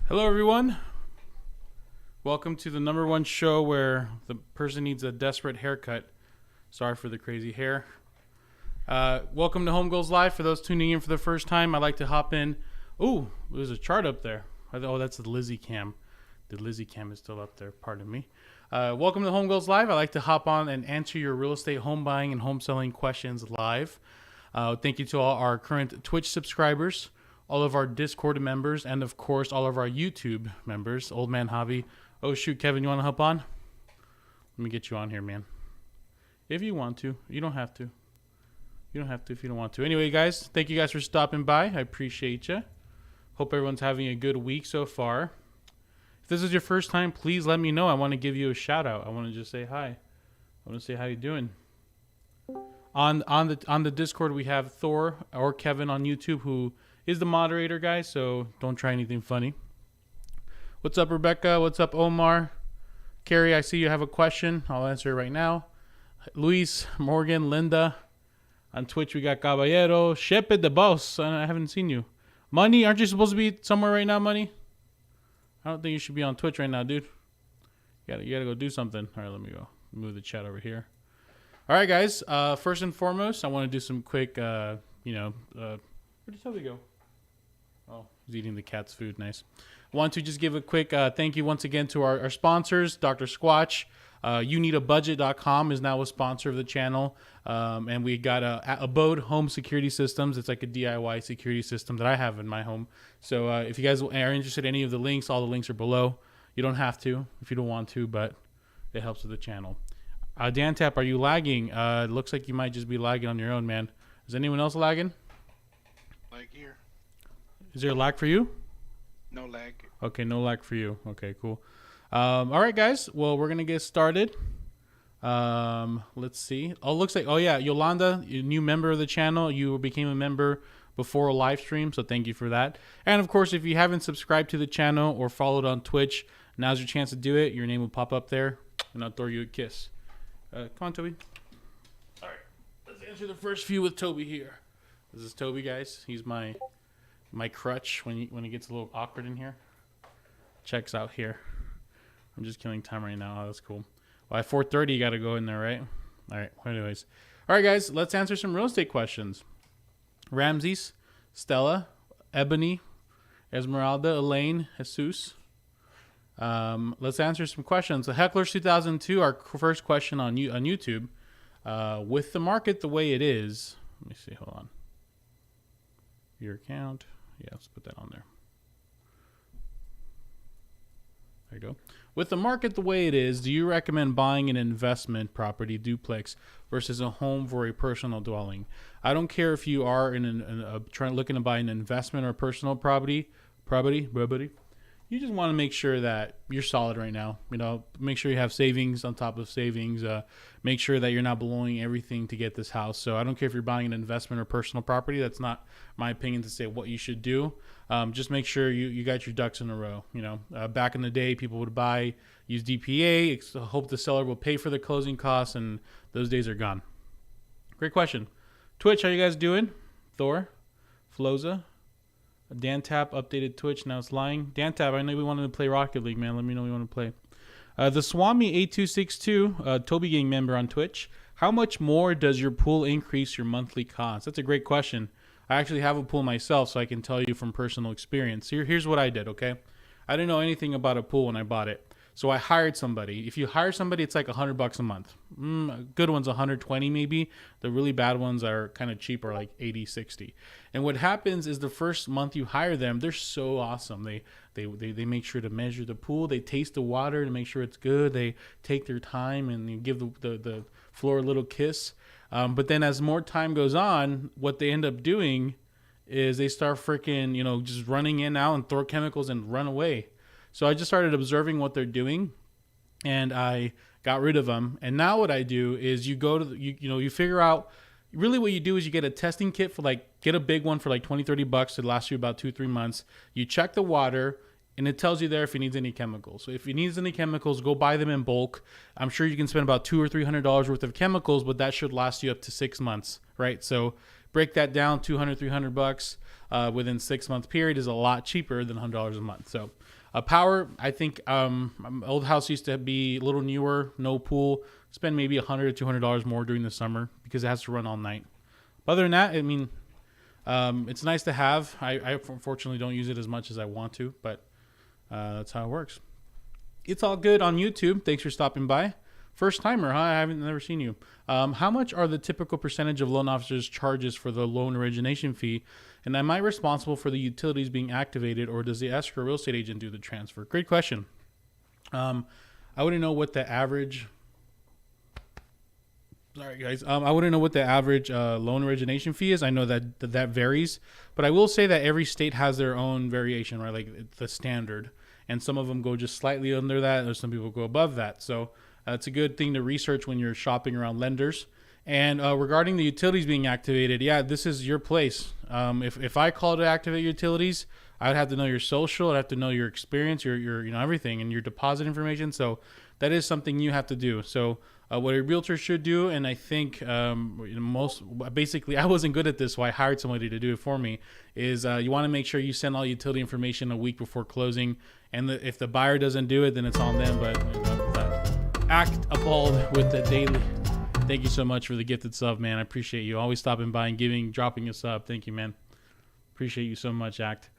Hello, everyone. Welcome to the #1 show where the person needs a desperate haircut. Sorry for the crazy hair. Welcome to Home Goals Live. For those tuning in for the first time, I'd like to hop in. Oh, there's a chart up there. Oh, that's the Lizzie cam. The Lizzie cam is still up there. Pardon me. Welcome to Home Goals Live. I'd like to hop on and answer your real estate, home buying, and home selling questions live. Thank you to all our current Twitch subscribers, all of our Discord members, and of course, all of our YouTube members. Old Man Javy. Oh, shoot, Kevin, you want to hop on? Let me get you on here, man. If you want to. You don't have to. You don't have to if you don't want to. Anyway, guys, thank you guys for stopping by. I appreciate you. Hope everyone's having a good week so far. If this is your first time, please let me know. I want to give you a shout out. I want to just say hi. I want to say how you doing. On the Discord, we have Thor or Kevin on YouTube, who is the moderator, guys, so don't try anything funny. What's up, Rebecca? What's up, Omar? Carrie, I see you have a question. I'll answer it right now. Luis, Morgan, Linda. On Twitch, we got Caballero. Shepe the boss. I haven't seen you. Money, aren't you supposed to be somewhere right now, Money? I don't think you should be on Twitch right now, dude. You gotta go do something. All right, let me go move the chat over here. All right, guys. First and foremost, I want to do some quick, where did Toby go? Oh, he's eating the cat's food. Nice. I want to just give a quick thank you once again to our sponsors, Dr. Squatch. YouNeedABudget.com is now a sponsor of the channel. And we got Abode Home Security Systems. It's like a DIY security system that I have in my home. So if you guys are interested in any of the links, all the links are below. You don't have to if you don't want to, but it helps with the channel. Dan Tap, are you lagging? It looks like you might just be lagging on your own, man. Is anyone else lagging? Lag here. Is there a lag for you? No lag. Okay, no lag for you. Okay, cool. All right, guys. Well, we're gonna get started. Let's see. Oh, looks like. Oh yeah, Yolanda, a new member of the channel. You became a member before a live stream, so thank you for that. And of course, if you haven't subscribed to the channel or followed on Twitch, now's your chance to do it. Your name will pop up there, and I'll throw you a kiss. Come on, Toby. All right, let's answer the first few with Toby here. This is Toby, guys. He's my crutch when it gets a little awkward in here. Checks out here. I'm just killing time right now. Oh, that's cool. Well, at 4:30, you got to go in there, right? All right. Anyways. All right, guys. Let's answer some real estate questions. Ramses, Stella, Ebony, Esmeralda, Elaine, Jesus. Let's answer some questions. The Heckler's 2002, our first question on YouTube. With the market the way it is, let me see. Hold on. Your account. Yeah, let's put that on there. There you go. With the market the way it is, do you recommend buying an investment property duplex versus a home for a personal dwelling? I don't care if you are looking to buy an investment or personal property. You just want to make sure that you're solid right now. You know, make sure you have savings on top of savings. Make sure that you're not blowing everything to get this house. So I don't care if you're buying an investment or personal property. That's not my opinion to say what you should do. Just make sure you got your ducks in a row. You know, back in the day, people would use DPA, hope the seller will pay for the closing costs, and those days are gone. Great question. Twitch, how you guys doing? Thor, Floza. Dan Tap updated Twitch. Now it's lying. Dan Tap, I know we wanted to play Rocket League, man. Let me know we want to play. The Swami 8262, Toby Gang member on Twitch. How much more does your pool increase your monthly cost? That's a great question. I actually have a pool myself, so I can tell you from personal experience. Here's what I did, okay? I didn't know anything about a pool when I bought it. So I hired somebody. If you hire somebody, it's like $100 a month. Good ones, 120 maybe. The really bad ones are kind of cheap, or like 80, 60. And what happens is the first month you hire them, they're so awesome. They make sure to measure the pool. They taste the water to make sure it's good. They take their time and they give the floor a little kiss. But then as more time goes on, what they end up doing is they start freaking, just running in and out and throw chemicals and run away. So I just started observing what they're doing, and I got rid of them. And now what I do is you go to you figure out, really what you do is you get a testing kit get a big one for like $20-$30 to last you about 2-3 months. You check the water, and it tells you there if it needs any chemicals. So if it needs any chemicals, go buy them in bulk. I'm sure you can spend about $200 or $300 worth of chemicals, but that should last you up to 6 months, right? So break that down, $200-$300 within 6 month period is a lot cheaper than $100 a month. So power, I think my old house used to be a little newer, no pool. Spend maybe $100 or $200 more during the summer because it has to run all night. But other than that, I mean, it's nice to have. I unfortunately don't use it as much as I want to, but that's how it works. It's all good on YouTube. Thanks for stopping by. First timer, huh? I haven't never seen you. How much are the typical percentage of loan officers' charges for the loan origination fee? And am I responsible for the utilities being activated, or does the escrow real estate agent do the transfer? Great question. I wouldn't know what the average. Sorry, guys. I wouldn't know what the average loan origination fee is. I know that varies, but I will say that every state has their own variation, right? Like the standard, and some of them go just slightly under that, or some people go above that. So it's a good thing to research when you're shopping around lenders. And regarding the utilities being activated, yeah, this is your place. If I call to activate utilities, I'd have to know your social, I'd have to know your experience, your everything, and your deposit information. So that is something you have to do. So what a realtor should do, and I think basically I wasn't good at this, so I hired somebody to do it for me, is you want to make sure you send all utility information a week before closing. And if the buyer doesn't do it, then it's on them. But act appalled with the daily. Thank you so much for the gifted sub, man. I appreciate you always stopping by and dropping a sub. Thank you, man. Appreciate you so much, Act.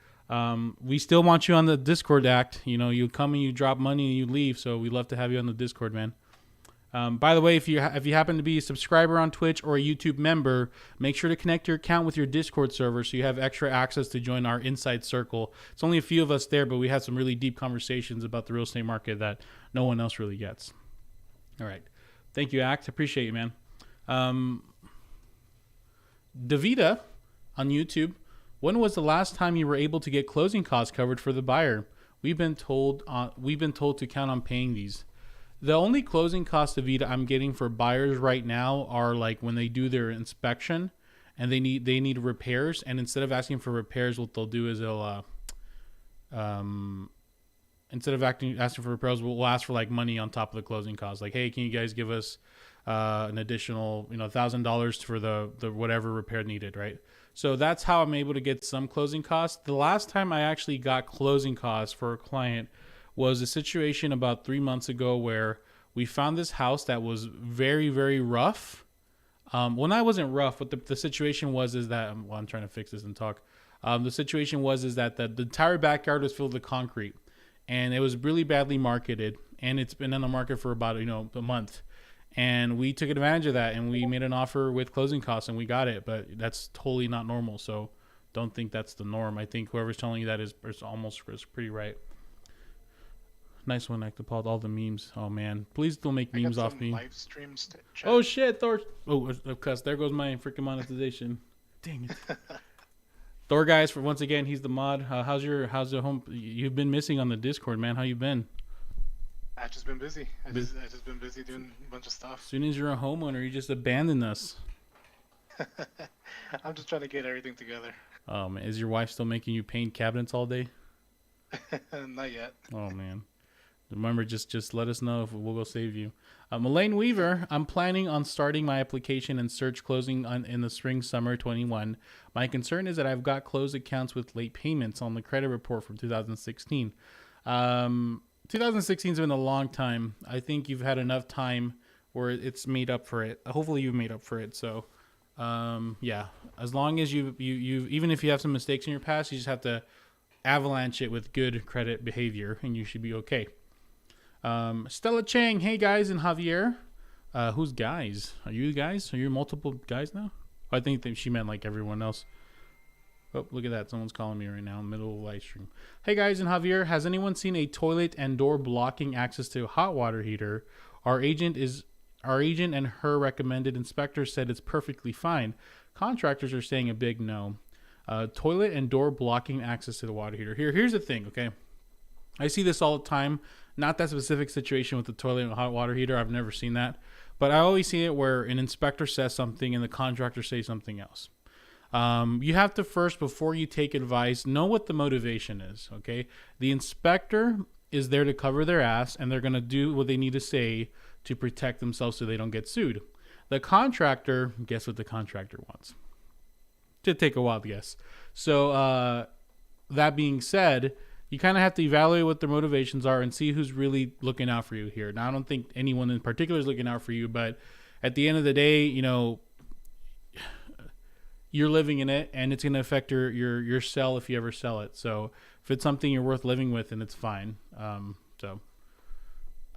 We still want you on the Discord, Act. You come and you drop money and you leave, so we love to have you on the Discord, man. By the way, if you happen to be a subscriber on Twitch or a YouTube member, make sure to connect your account with your Discord server so you have extra access to join our inside circle. It's only a few of us there, but we had some really deep conversations about the real estate market that no one else really gets. All right. Thank you, Act. Appreciate you, man. Davida on YouTube. When was the last time you were able to get closing costs covered for the buyer? We've been told to count on paying these. The only closing costs, Davida, I'm getting for buyers right now are like when they do their inspection and they need repairs. And instead of asking for repairs, what they'll do is they'll instead of asking for repairs, we'll ask for like money on top of the closing costs. Like, hey, can you guys give us an additional $1,000 for the whatever repair needed, right? So that's how I'm able to get some closing costs. The last time I actually got closing costs for a client was a situation about 3 months ago where we found this house that was very, very rough. Well, that wasn't rough, but the situation was is that I'm trying to fix this and talk. The situation was is that the entire backyard was filled with concrete, and it was really badly marketed, and it's been on the market for about a month. And we took advantage of that, and we made an offer with closing costs, and we got it. But that's totally not normal. So don't think that's the norm. I think whoever's telling you that is pretty right. Nice one, Ectopod. All the memes. Oh man, please don't make memes off me. Live streams. Oh shit, Thor. Oh, of course. There goes my freaking monetization. Dang it. Thor, guys. For once again, he's the mod. How's your home? You've been missing on the Discord, man. How you been? I've just been busy. I just been busy doing a bunch of stuff. As soon as you're a homeowner, you just abandon us. I'm just trying to get everything together. Oh man, is your wife still making you paint cabinets all day? Not yet. Oh man. Remember, just let us know if we'll go save you. Elaine Weaver, I'm planning on starting my application and search closing in the spring, summer 21. My concern is that I've got closed accounts with late payments on the credit report from 2016. 2016 has been a long time. I think you've had enough time where it's made up for it. Hopefully you've made up for it. So, yeah, as long as you even if you have some mistakes in your past, you just have to avalanche it with good credit behavior and you should be okay. Stella Chang, hey guys, and Javier. Who's guys? Are you guys? Are you multiple guys now? I think that she meant like everyone else. Oh, look at that. Someone's calling me right now in the middle of the live stream. Hey guys, and Javier, has anyone seen a toilet and door blocking access to a hot water heater? Our agent and her recommended inspector said it's perfectly fine. Contractors are saying a big no. Toilet and door blocking access to the water heater. Here's the thing, okay? I see this all the time. Not that specific situation with the toilet and hot water heater. I've never seen that. But I always see it where an inspector says something and the contractor says something else. You have to first, before you take advice, know what the motivation is, okay? The inspector is there to cover their ass, and they're going to do what they need to say to protect themselves so they don't get sued. The contractor, guess what the contractor wants? To take a wild guess. So that being said, you kind of have to evaluate what their motivations are and see who's really looking out for you here. Now, I don't think anyone in particular is looking out for you, but at the end of the day, you're living in it, and it's going to affect your sell if you ever sell it. So if it's something you're worth living with, then it's fine. Yeah.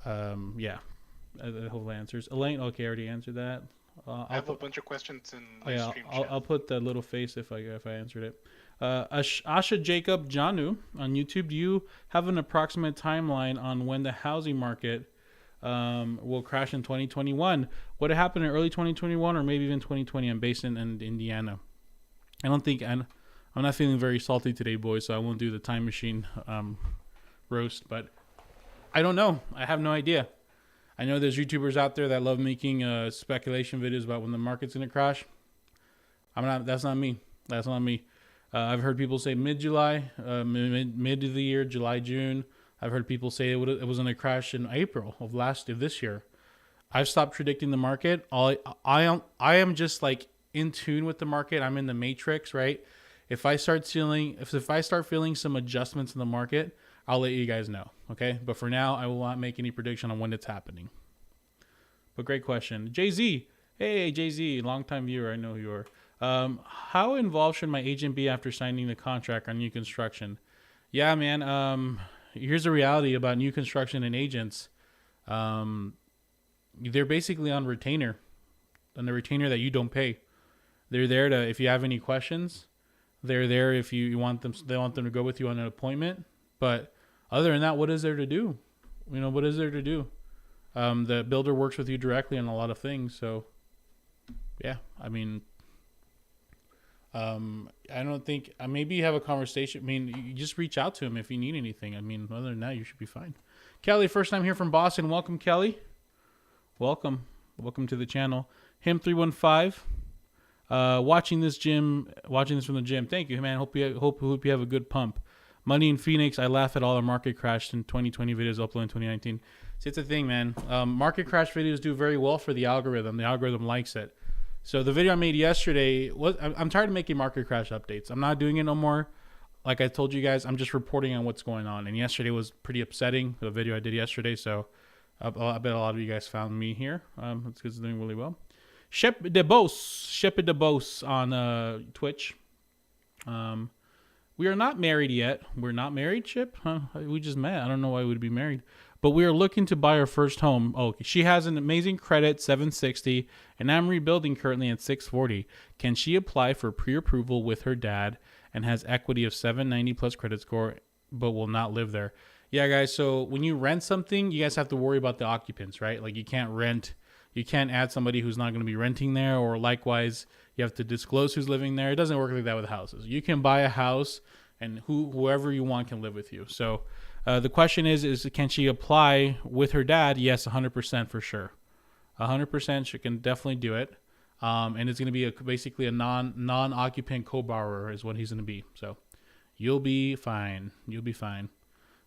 I hope that answers. Elaine, okay, I already answered that. I have a bunch of questions in my stream chat. I'll put the little face if I answered it. Asha Jacob Janu on YouTube, do you have an approximate timeline on when the housing market will crash in 2021? Would it happen in early 2021 or maybe even 2020? I'm based in Indiana. I'm not feeling very salty today, boys, so I won't do the time machine roast, but I don't know. I have no idea. I know there's YouTubers out there that love making speculation videos about when the market's going to crash. That's not me. That's not me. I've heard people say mid-July, mid of the year, July, June. I've heard people say it was going to crash in April of this year. I've stopped predicting the market. I am just like in tune with the market. I'm in the matrix, right? If I start feeling some adjustments in the market, I'll let you guys know. Okay. But for now, I will not make any prediction on when it's happening. But great question. Jay-Z. Hey, Jay-Z, longtime viewer. I know who you are. How involved should my agent be after signing the contract on new construction? Yeah, man. Here's the reality about new construction and agents. They're basically on the retainer that you don't pay. They're there to, if you have any questions, they're there if you want them. They want them to go with you on an appointment. But other than that, what is there to do? What is there to do? The builder works with you directly on a lot of things. So, yeah, I mean, I don't think maybe you have a conversation. I mean, you just reach out to him if you need anything. I mean, other than that, you should be fine. Kelly, first time here from Boston. Welcome, Kelly. Welcome to the channel. Him 315. Watching this from the gym. Thank you, man. Hope you have a good pump. Money in Phoenix. I laugh at all the market crash in 2020 videos uploaded in 2019. See, it's a thing, man. Market crash videos do very well for the algorithm. The algorithm likes it. So the video I made yesterday was. I'm tired of making market crash updates. I'm not doing it no more. Like I told you guys, I'm just reporting on what's going on. And yesterday was pretty upsetting. The video I did yesterday. So I bet a lot of you guys found me here. It's because it's doing really well. Shep de Bos on Twitch. We are not married yet. We're not married, Ship? Huh? We just met. I don't know why we would be married. But we are looking to buy our first home. Oh, she has an amazing credit, 760, and I'm rebuilding currently at 640. Can she apply for pre-approval with her dad and has equity of 790 plus credit score, but will not live there? Yeah, guys, so when you rent something, you guys have to worry about the occupants, right? Like you can't add somebody who's not going to be renting there, or likewise, you have to disclose who's living there. It doesn't work like that with houses. You can buy a house, and whoever you want can live with you. So the question is can she apply with her dad? Yes, 100% for sure. 100% she can definitely do it. And it's going to be basically a non-occupant co-borrower is what he's going to be. So you'll be fine. You'll be fine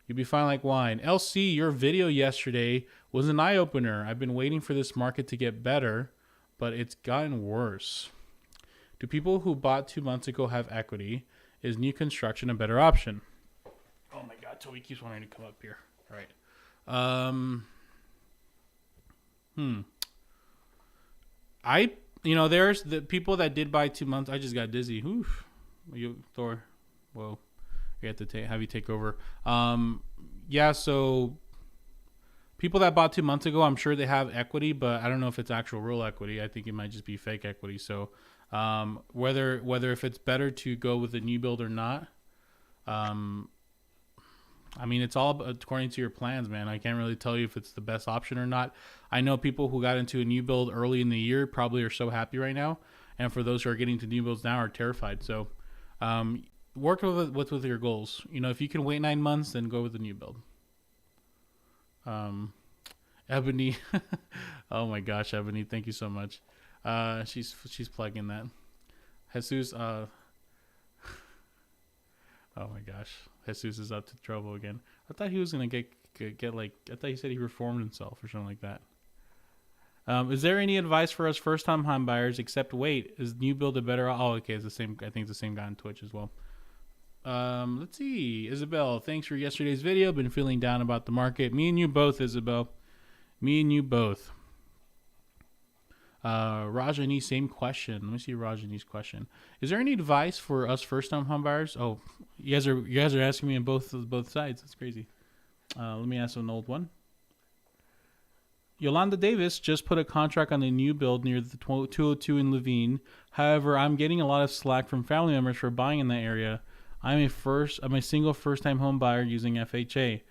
like wine. LC, your video yesterday was an eye-opener. I've been waiting for this market to get better, but it's gotten worse. Do people who bought 2 months ago have equity? Is new construction a better option? Oh my God, Toby keeps wanting to come up here. All right. There's the people that did buy 2 months. I just got dizzy. Oof. Thor. Whoa. We have to have you take over. Yeah, so people that bought 2 months ago, I'm sure they have equity, but I don't know if it's actual real equity. I think it might just be fake equity. So whether if it's better to go with a new build or not, I mean, it's all according to your plans, man. I can't really tell you if it's the best option or not. I know people who got into a new build early in the year probably are so happy right now. And for those who are getting to new builds now are terrified. So work with your goals. If you can wait 9 months, then go with the new build. Ebony. Oh my gosh, Ebony. Thank you so much. She's plugging that. Jesus. Oh my gosh. Jesus is up to trouble again. I thought he was going to get like, I thought he said he reformed himself or something like that. Is there any advice for us first-time home buyers except wait? Is new build a better? Oh, okay. It's the same. I think it's the same guy on Twitch as well. Let's see. Isabel, thanks for yesterday's video. Been feeling down about the market. Me and you both, Isabel. Me and you both. Rajani, same question. Let me see Rajani's question. Is there any advice for us first-time home buyers? Oh, you guys are asking me on both sides. That's crazy. Let me ask an old one. Yolanda Davis just put a contract on a new build near the 202 in Levine. However, I'm getting a lot of slack from family members for buying in that area. I'm a single first-time home buyer using FHA.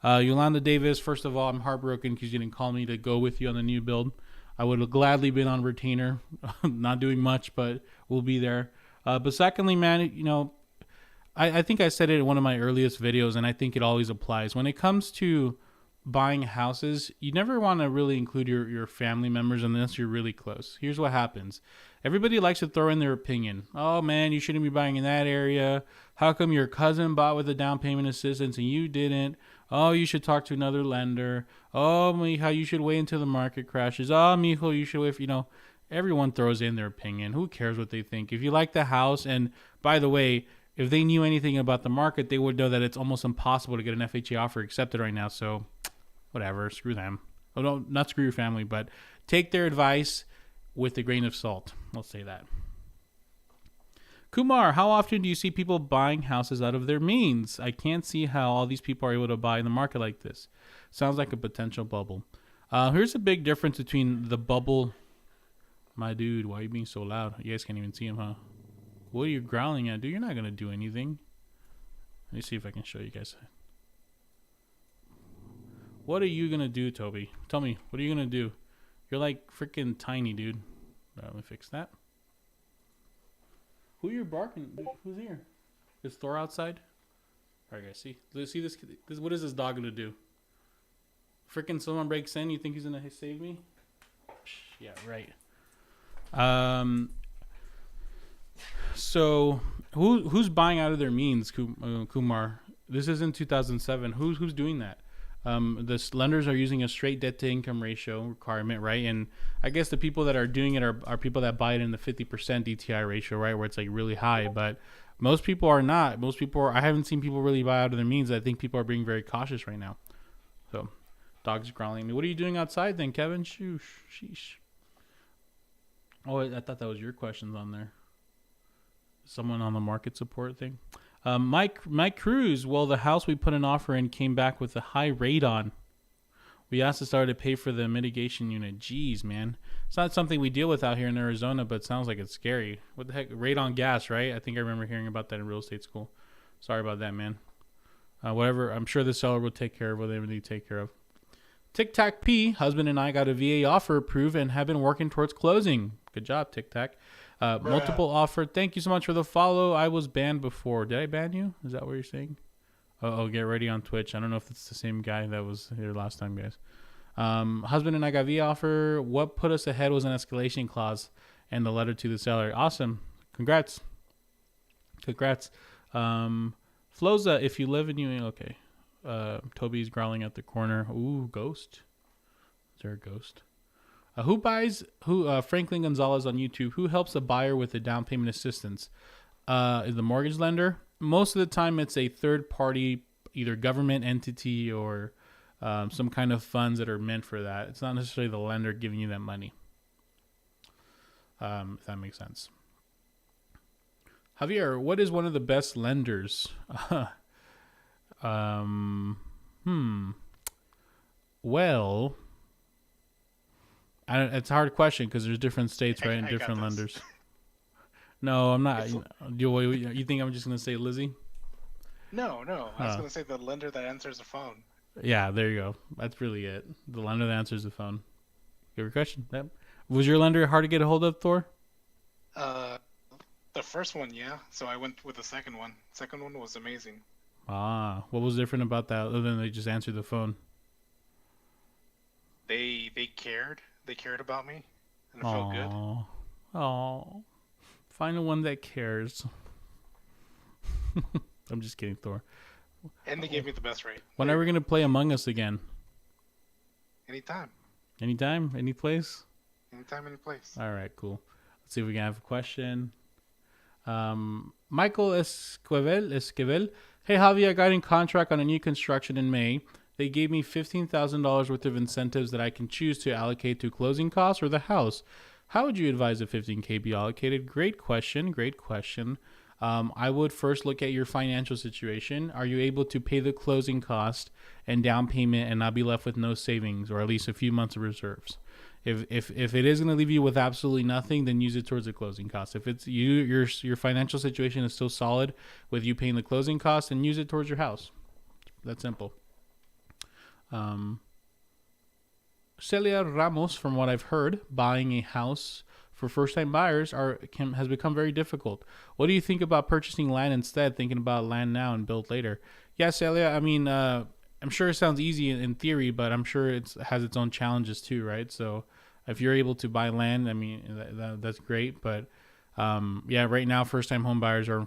Yolanda Davis, first of all, I'm heartbroken because you didn't call me to go with you on the new build. I would have gladly been on retainer, not doing much, but we'll be there. But secondly, man, I think I said it in one of my earliest videos, and I think it always applies. When it comes to buying houses, you never want to really include your family members unless you're really close. Here's what happens. Everybody likes to throw in their opinion. Oh, man, you shouldn't be buying in that area. How come your cousin bought with a down payment assistance and you didn't? Oh, you should talk to another lender. Oh, mija, you should wait until the market crashes. Oh, mijo, you should wait. Everyone throws in their opinion. Who cares what they think? If you like the house, and by the way, if they knew anything about the market, they would know that it's almost impossible to get an FHA offer accepted right now. So whatever, screw them. Oh, no, not screw your family, but take their advice with a grain of salt. Let's say that. Kumar, how often do you see people buying houses out of their means? I can't see how all these people are able to buy in the market like this. Sounds like a potential bubble. Here's a big difference between the bubble. My dude, why are you being so loud? You guys can't even see him, huh? What are you growling at, dude? You're not going to do anything. Let me see if I can show you guys. What are you gonna do, Toby? Tell me, what are you gonna do? You're like freaking tiny, dude. Let me fix that. Who you barking? Who's here? Is Thor outside? All right, guys. See this? What is this dog gonna do? Freaking someone breaks in. You think he's gonna save me? Yeah, right. So who's buying out of their means, Kumar? This is in 2007. Who's doing that? The lenders are using a straight debt to income ratio requirement, right? And I guess the people that are doing it are people that buy it in the 50% DTI ratio, right, where it's like really high. But most people are not. Most people are. I haven't seen people really buy out of their means. I think people are being very cautious right now. So, dog's growling at me. What are you doing outside then, Kevin? Sheesh. Oh, I thought that was your questions on there. Someone on the market support thing. Mike Cruz. Well, the house we put an offer in came back with a high radon. We asked the seller to pay for the mitigation unit. Jeez, man. It's not something we deal with out here in Arizona, but it sounds like it's scary. What the heck? Radon gas, right? I think I remember hearing about that in real estate school. Sorry about that, man. Whatever. I'm sure the seller will take care of what they need to take care of. Tic Tac P. Husband and I got a VA offer approved and have been working towards closing. Good job, Tic Tac. Multiple offer. Thank you so much for the follow. I was banned before. Did I ban you? Is that what you're saying? Oh, get ready on Twitch. I don't know if it's the same guy that was here last time, guys. Husband and I got V offer. What put us ahead was an escalation clause and the letter to the seller. Awesome. Congrats. Floza, if you live in okay. Toby's growling at the corner. Ooh, ghost. Is there a ghost? Franklin Gonzalez on YouTube. Who helps a buyer with the down payment assistance? Is the mortgage lender? Most of the time, it's a third party, either government entity or some kind of funds that are meant for that. It's not necessarily the lender giving you that money. If that makes sense. Javier, what is one of the best lenders? Well, it's a hard question because there's different states, right, and different lenders. No, I'm not. You think I'm just going to say Lizzie? No. I was going to say the lender that answers the phone. Yeah, there you go. That's really it. The lender that answers the phone. Good question. Yep. Was your lender hard to get a hold of, Thor? The first one, yeah. So I went with the second one. Second one was amazing. What was different about that other than they just answered the phone? They cared. They cared about me, and it felt good. Oh, find the one that cares. I'm just kidding, Thor. And they gave me the best rate. When are we going to play Among Us again? Anytime. Anytime? Any place? Anytime, any place. All right, cool. Let's see if we can have a question. Michael Esquivel. Hey, Javi, I got in contract on a new construction in May. They gave me $15,000 worth of incentives that I can choose to allocate to closing costs or the house. How would you advise a $15K be allocated? Great question. I would first look at your financial situation. Are you able to pay the closing cost and down payment and not be left with no savings or at least a few months of reserves? If it is going to leave you with absolutely nothing, then use it towards the closing cost. If it's your financial situation is still solid with you paying the closing cost, then use it towards your house. That's simple. Celia Ramos, from what I've heard, buying a house for first-time buyers has become very difficult. What do you think about purchasing land instead, thinking about land now and build later? Yeah, Celia, I mean, I'm sure it sounds easy in theory, but I'm sure it has its own challenges too, right? So if you're able to buy land, I mean, that's great. But yeah, right now, first-time home buyers are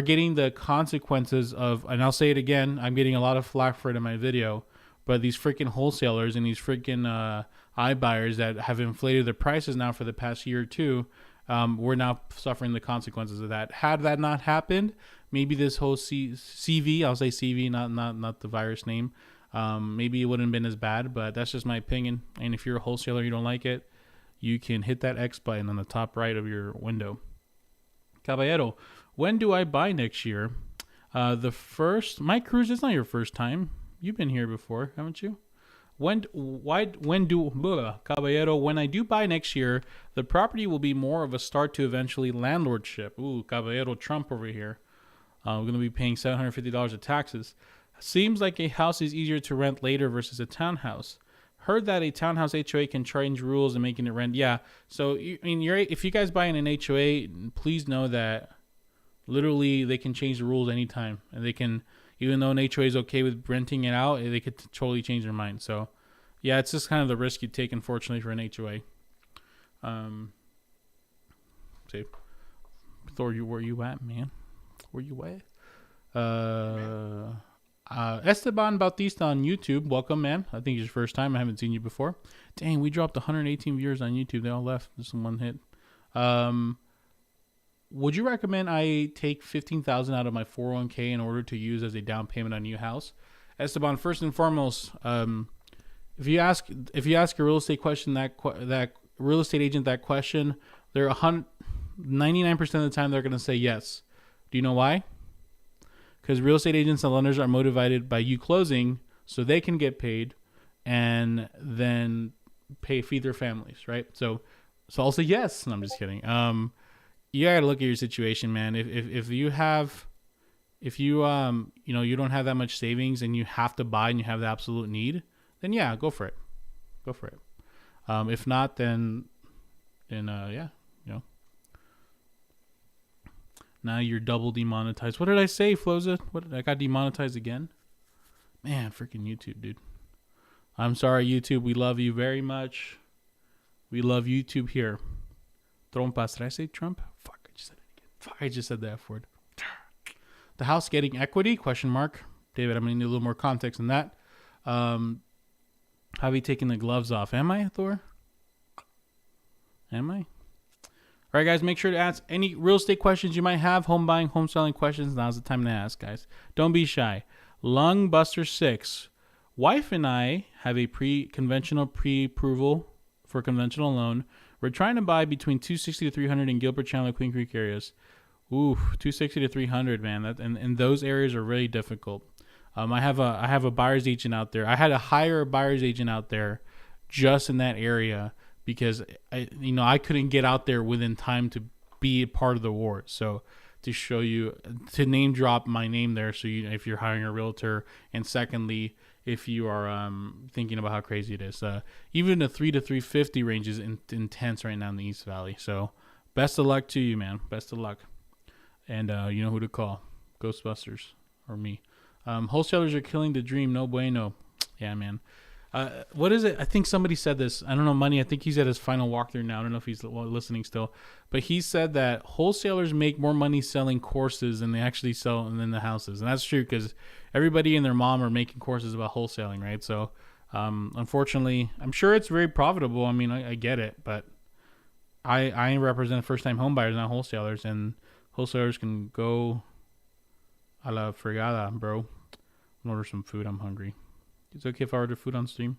getting the consequences of, and I'll say it again, I'm getting a lot of flack for it in my video, but these freaking wholesalers and these freaking iBuyers that have inflated their prices now for the past year or two, we're now suffering the consequences of that. Had that not happened, maybe this whole CV, I'll say CV, not the virus name, maybe it wouldn't have been as bad, but that's just my opinion. And if you're a wholesaler, you don't like it, you can hit that X button on the top right of your window. Caballero, when do I buy next year? Mike Cruz, it's not your first time. You've been here before, haven't you? Caballero, when I do buy next year, the property will be more of a start to eventually landlordship. Ooh, Caballero Trump over here. We're going to be paying $750 of taxes. Seems like a house is easier to rent later versus a townhouse. Heard that a townhouse HOA can change rules and making it rent. Yeah. So I mean, if you guys buy in an HOA, please know that literally they can change the rules anytime, and they can, even though an HOA is okay with renting it out, they could totally change their mind. So yeah, it's just kind of the risk you take, unfortunately, for an HOA. See, Thor, where you at, man? Where you at? Esteban Bautista on YouTube. Welcome, man. I think it's your first time. I haven't seen you before. Dang, we dropped 118 viewers on YouTube. They all left. Just one hit. Would you recommend I take $15,000 out of my 401k in order to use as a down payment on a new house? Esteban, first and foremost, if you ask a real estate question that real estate agent that question, they're 99% of the time they're going to say yes. Do you know why? Because real estate agents and lenders are motivated by you closing so they can get paid and then feed their families, right? So I'll say yes. No, I'm just kidding. You gotta look at your situation, man. If you you don't have that much savings and you have to buy and you have the absolute need, then yeah, go for it. If not, then yeah, now you're double demonetized. What did I say, Floza? I got demonetized again? Man, freaking YouTube, dude. I'm sorry, YouTube. We love you very much. We love YouTube here. Trompas. Did I say Trump? Fuck, I just said it again. Fuck, I just said the F word. The house getting equity? Question mark. David, I'm going to need a little more context on that. Javy taking the gloves off. Am I, Thor? Am I? All right, guys, make sure to ask any real estate questions you might have, home buying, home selling questions. Now's the time to ask, guys. Don't be shy. Lungbuster6. Wife and I have a conventional pre-approval for conventional loan. We're trying to buy between 260 to 300 in Gilbert, Chandler, Queen Creek areas. Ooh, 260 to 300, man. And those areas are really difficult. I have a buyer's agent out there. I had to hire a buyer's agent out there just in that area because I couldn't get out there within time to be a part of the ward. So to show you, to name drop my name there, so if you're hiring a realtor, and secondly, if you are thinking about how crazy it is, even the 3 to 350 range is intense right now in the East Valley. So best of luck to you, man. Best of luck, and you know who to call: Ghostbusters or me. Wholesalers are killing the dream. No bueno. Yeah, man. What is it? I think somebody said this. I don't know, Money. I think he's at his final walkthrough now. I don't know if he's listening still. But he said that wholesalers make more money selling courses than they actually sell in the houses. And that's true because everybody and their mom are making courses about wholesaling, right? So, unfortunately, I'm sure it's very profitable. I mean, I get it. But I represent first-time home buyers, not wholesalers. And wholesalers can go a la fregada, bro. Order some food. I'm hungry. It's okay if I order food on stream.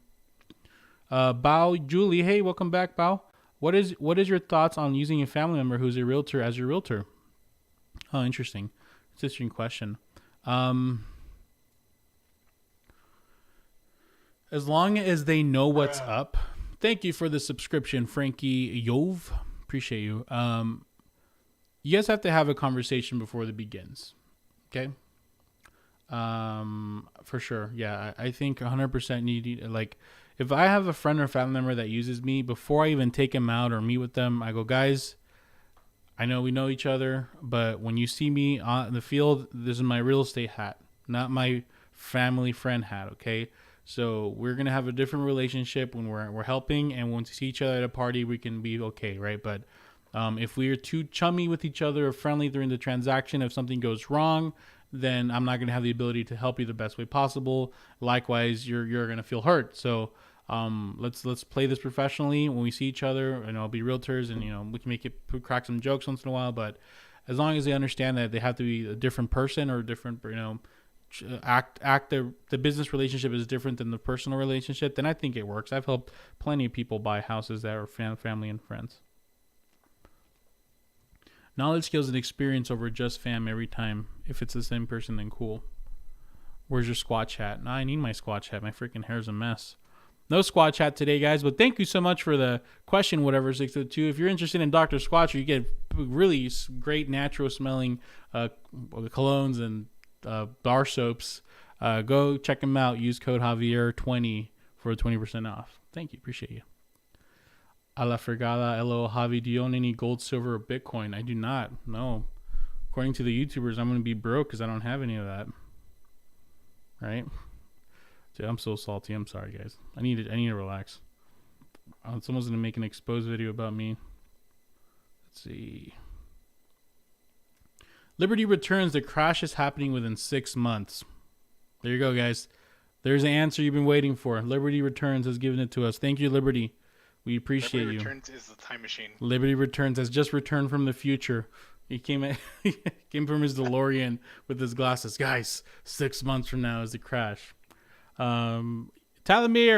Bao Julie, hey, welcome back, Bao. What is your thoughts on using a family member who's a realtor as your realtor? Oh, interesting. It's an interesting question. As long as they know what's up. Thank you for the subscription, Frankie Yov. Appreciate you. You guys have to have a conversation before it begins. Okay? For sure. Yeah, I think 100% need, like, if I have a friend or family member that uses me, before I even take them out or meet with them, I go, guys, I know we know each other, but when you see me on the field, this is my real estate hat, not my family friend hat. Okay. So we're going to have a different relationship when we're helping, and when we see each other at a party, we can be okay. Right. But, if we are too chummy with each other or friendly during the transaction, if something goes wrong, then I'm not going to have the ability to help you the best way possible. Likewise, you're going to feel hurt. So let's play this professionally. When we see each other, be realtors, and we can crack some jokes once in a while. But as long as they understand that they have to be a different person or different, the business relationship is different than the personal relationship, then I think it works. I've helped plenty of people buy houses that are family and friends. Knowledge, skills, and experience over just fam every time. If it's the same person, then cool. Where's your squatch hat? No, I need my squatch hat. My freaking hair's a mess. No squatch hat today, guys. But thank you so much for the question, whatever, 602. If you're interested in Dr. Squatcher, you get really great natural smelling colognes and bar soaps. Go check them out. Use code Javier20 for 20% off. Thank you. Appreciate you. A la fregada, hello, Javi. Do you own any gold, silver, or Bitcoin? I do not. No. According to the YouTubers, I'm going to be broke because I don't have any of that. Right? Dude, I'm so salty. I'm sorry, guys. I need to relax. Someone's going to make an exposed video about me. Let's see. Liberty returns. The crash is happening within 6 months. There you go, guys. There's the answer you've been waiting for. Liberty Returns has given it to us. Thank you, Liberty. We appreciate Liberty you. Returns is the time machine. Liberty Returns has just returned from the future. He came from his DeLorean with his glasses. Guys, 6 months from now is the crash. Talamir,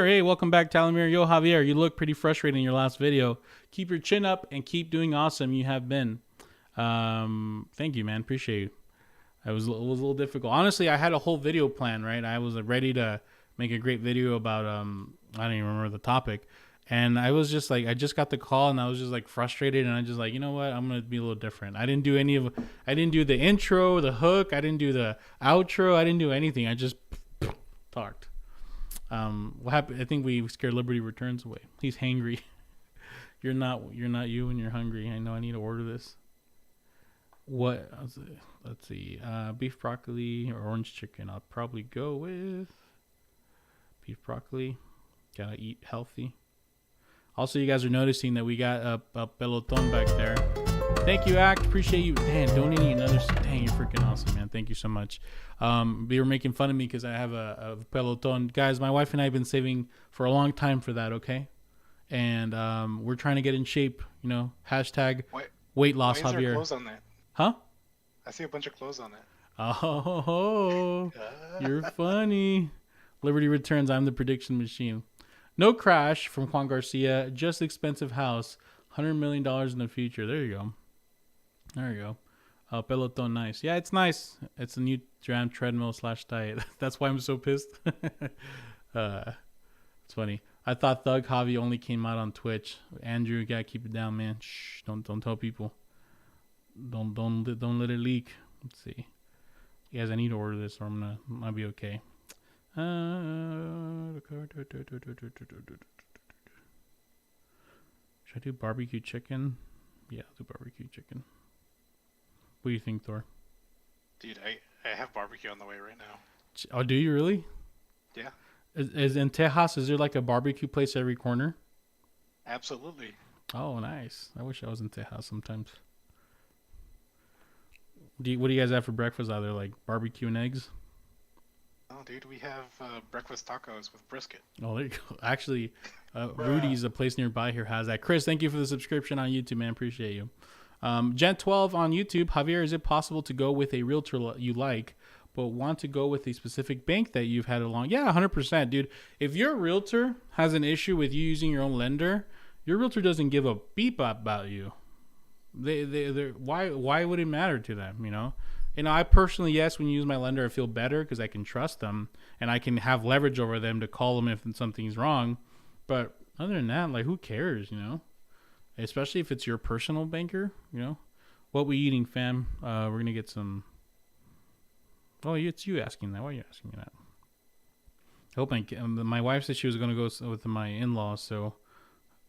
hey, welcome back, Talamir. Yo, Javier, you look pretty frustrated in your last video. Keep your chin up and keep doing awesome. You have been. Thank you, man. Appreciate you. It was a little difficult. Honestly, I had a whole video plan, right? I was ready to make a great video about, I don't even remember the topic. And I was just like, I just got the call and I was just like frustrated. And I just like, you know what? I'm going to be a little different. I didn't do the intro, the hook. I didn't do the outro. I didn't do anything. I just talked. What happened? I think we scared Liberty Returns away. He's hangry. You're not you when you're hungry. I know I need to order this. What? Let's see. Beef broccoli or orange chicken. I'll probably go with beef broccoli. Gotta eat healthy. Also, you guys are noticing that we got a peloton back there. Thank you, Act. Appreciate you. Dan, donating another. Dang, you're freaking awesome, man. Thank you so much. They were making fun of me because I have a peloton. Guys, my wife and I have been saving for a long time for that, okay? And we're trying to get in shape, you know, hashtag weight loss, Why is Javier. there clothes on that? Huh? I see a bunch of clothes on it. Oh, you're funny. Liberty Returns. I'm the prediction machine. No crash from Juan Garcia. Just expensive house. $100 million in the future. There you go. There you go. Peloton, nice. Yeah, it's nice. It's a new treadmill / diet. That's why I'm so pissed. It's funny. I thought Thug Javi only came out on Twitch. Andrew, you gotta keep it down, man. Shh, don't tell people. Don't let it leak. Let's see. Guys, I need to order this or I'll be okay. Should I do barbecue chicken? Yeah, I'll do barbecue chicken. What do you think, Thor? Dude, I have barbecue on the way right now. Oh, do you really? Yeah. Is in Tejas, is there like a barbecue place every corner? Absolutely. Oh, nice. I wish I was in Tejas sometimes. What do you guys have for breakfast out there? Like barbecue and eggs? Oh, dude, we have breakfast tacos with brisket. Oh, there you go. Actually, Rudy's, a place nearby here, has that. Chris, thank you for the subscription on YouTube, man. Appreciate you. Gent12 on YouTube. Javier, is it possible to go with a realtor you like, but want to go with a specific bank that you've had along? Yeah, 100%, dude. If your realtor has an issue with you using your own lender, your realtor doesn't give a beep about you. Why would it matter to them, you know? I personally, yes, when you use my lender, I feel better because I can trust them and I can have leverage over them to call them if something's wrong. But other than that, like, who cares, you know? Especially if it's your personal banker, you know? What we eating, fam? We're going to get some... Oh, it's you asking that. Why are you asking me that? I hope my wife said she was going to go with my in-laws, so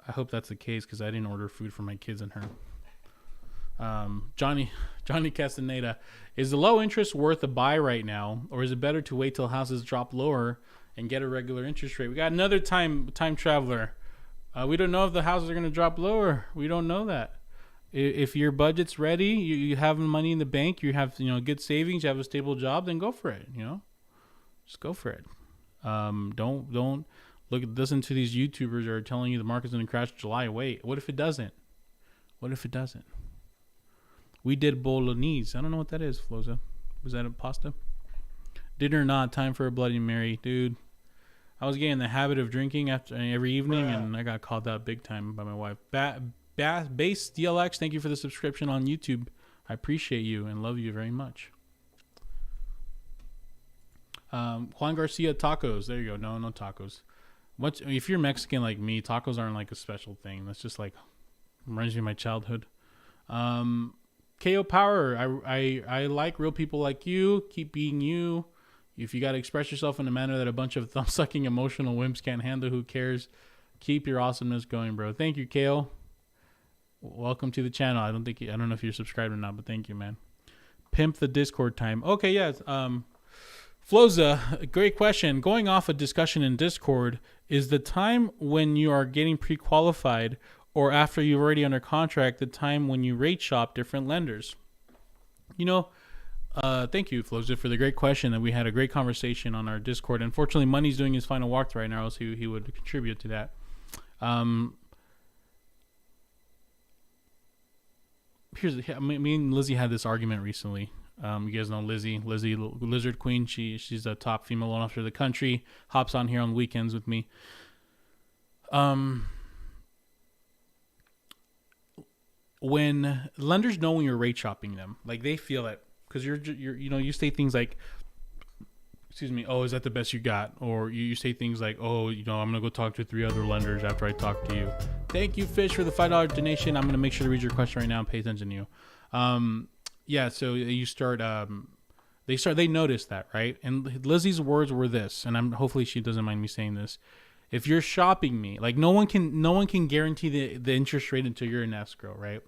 I hope that's the case because I didn't order food for my kids and her. Johnny Castaneda, is the low interest worth a buy right now, or is it better to wait till houses drop lower and get a regular interest rate? We got another time traveler. We don't know if the houses are going to drop lower. We don't know that. If your budget's ready, you have money in the bank, you have good savings, you have a stable job, then go for it. Just go for it. Don't listen to these YouTubers who are telling you the market's going to crash July. Wait, what if it doesn't? We did bolognese. I don't know what that is, Floza. Was that a pasta? Dinner or not, time for a Bloody Mary. Dude, I was getting in the habit of drinking every evening, and I got called out big time by my wife. Base DLX, thank you for the subscription on YouTube. I appreciate you and love you very much. Juan Garcia tacos. There you go. No tacos. If you're Mexican like me, tacos aren't like a special thing. That's just like reminds me of my childhood. KO Power. I like real people like you. Keep being you. If you got to express yourself in a manner that a bunch of thumb-sucking emotional wimps can't handle, who cares? Keep your awesomeness going, bro. Thank you, Kale. Welcome to the channel. I don't know if you're subscribed or not, but thank you, man. Pimp the Discord time. Okay, yeah. Floza, great question. Going off a discussion in Discord, is the time when you are getting pre-qualified or after you're already under contract the time when you rate shop different lenders? Thank you, Floza, for the great question. And we had a great conversation on our Discord. Unfortunately, Money's doing his final walkthrough right now, else he would contribute to that. Me and Lizzie had this argument recently. You guys know Lizzie, Lizard Queen. She's a top female loan officer of the country. Hops on here on weekends with me. When lenders know when you're rate shopping them, like they feel it because you say things like, excuse me, oh, is that the best you got? Or you say things like, oh, I'm going to go talk to 3 other lenders after I talk to you. Thank you, Fish, for the $5 donation. I'm going to make sure to read your question right now and pay attention to you. Yeah, so you start, they notice that, right? And Lizzie's words were this, and hopefully she doesn't mind me saying this. If you're shopping me, like no one can guarantee the interest rate until you're in escrow, right?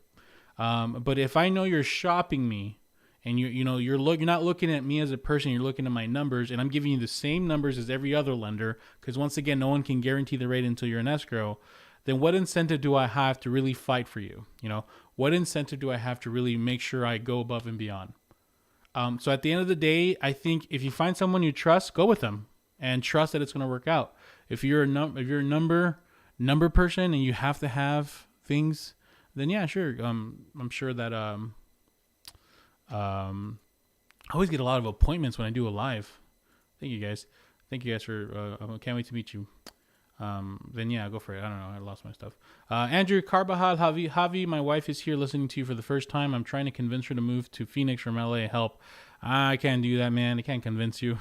But if I know you're shopping me, and you're not looking at me as a person, you're looking at my numbers, and I'm giving you the same numbers as every other lender, because once again, no one can guarantee the rate until you're in escrow. Then what incentive do I have to really fight for you? What incentive do I have to really make sure I go above and beyond? So at the end of the day, I think if you find someone you trust, go with them and trust that it's going to work out. If you're a number person and you have to have things, then yeah, sure. I'm sure that I always get a lot of appointments when I do a live. Thank you guys for can't wait to meet you. Then yeah, go for it. I don't know. I lost my stuff. Andrew Carbajal, Javy, my wife is here listening to you for the first time. I'm trying to convince her to move to Phoenix from LA. Help. I can't do that, man. I can't convince you.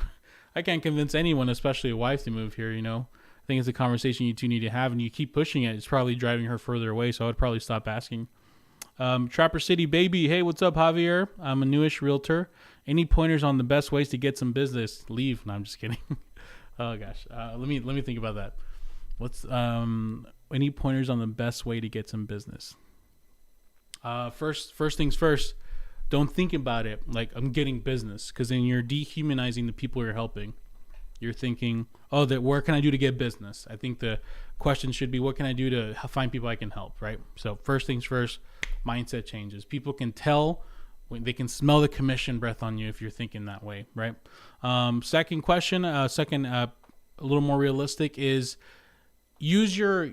I can't convince anyone, especially a wife, to move here, I think it's a conversation you two need to have, and you keep pushing it. It's probably driving her further away, so I would probably stop asking. Trapper City Baby. Hey, what's up, Javier? I'm a newish realtor. Any pointers on the best ways to get some business? Leave. No, I'm just kidding. Oh gosh. Let me think about that. What's any pointers on the best way to get some business? First things first. Don't think about it like I'm getting business, because then you're dehumanizing the people you're helping. You're thinking, oh, where can I do to get business? I think the question should be, what can I do to find people I can help, right? So first things first, mindset changes. People can tell, they can smell the commission breath on you if you're thinking that way, right? Second question, a little more realistic, is use your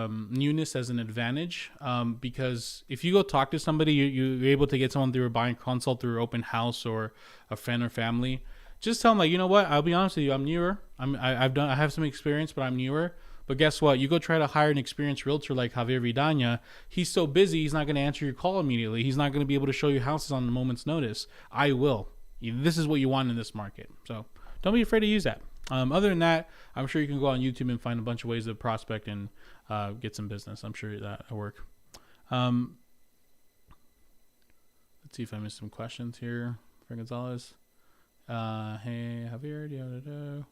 newness as an advantage, because if you go talk to somebody, you're able to get someone through a buying consult, through open house, or a friend or family. Just tell them, like, you know what? I'll be honest with you. I'm newer. I have some experience, but I'm newer. But guess what? You go try to hire an experienced realtor like Javier Vidania. He's so busy, he's not going to answer your call immediately. He's not going to be able to show you houses on a moment's notice. I will. This is what you want in this market. So don't be afraid to use that. Other than that, I'm sure you can go on YouTube and find a bunch of ways to prospect and get some business. I'm sure that'll work. Let's see if I missed some questions here. Frank Gonzalez. Hey, Javier.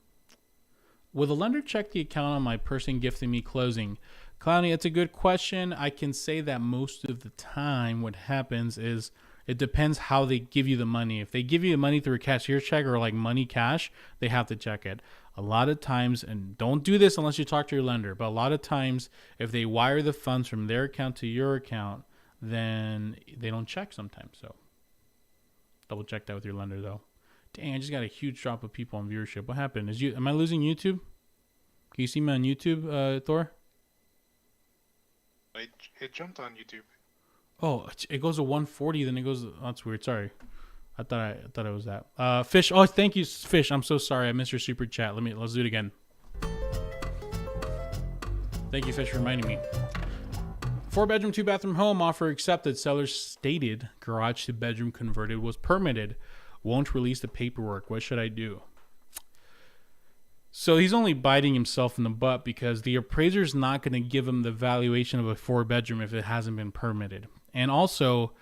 Will the lender check the account on my person gifting me closing? Clowny, it's a good question. I can say that most of the time what happens is it depends how they give you the money. If they give you the money through a cashier check or like money cash, they have to check it. A lot of times, and don't do this unless you talk to your lender, but a lot of times if they wire the funds from their account to your account, then they don't check sometimes. So double check that with your lender though. Dang, I just got a huge drop of people on viewership. What happened? Am I losing YouTube? Can you see me on YouTube, Thor? It jumped on YouTube. Oh, it goes to 140, then it goes. Oh, that's weird. Sorry, I thought it was that. Fish. Oh, thank you, Fish. I'm so sorry. I missed your super chat. Let's do it again. Thank you, Fish, for reminding me. 4-bedroom, 2-bathroom home offer accepted. Sellers stated garage to bedroom converted was permitted. Won't release the paperwork. What should I do? So he's only biting himself in the butt because the appraiser's not going to give him the valuation of a 4-bedroom if it hasn't been permitted. And also,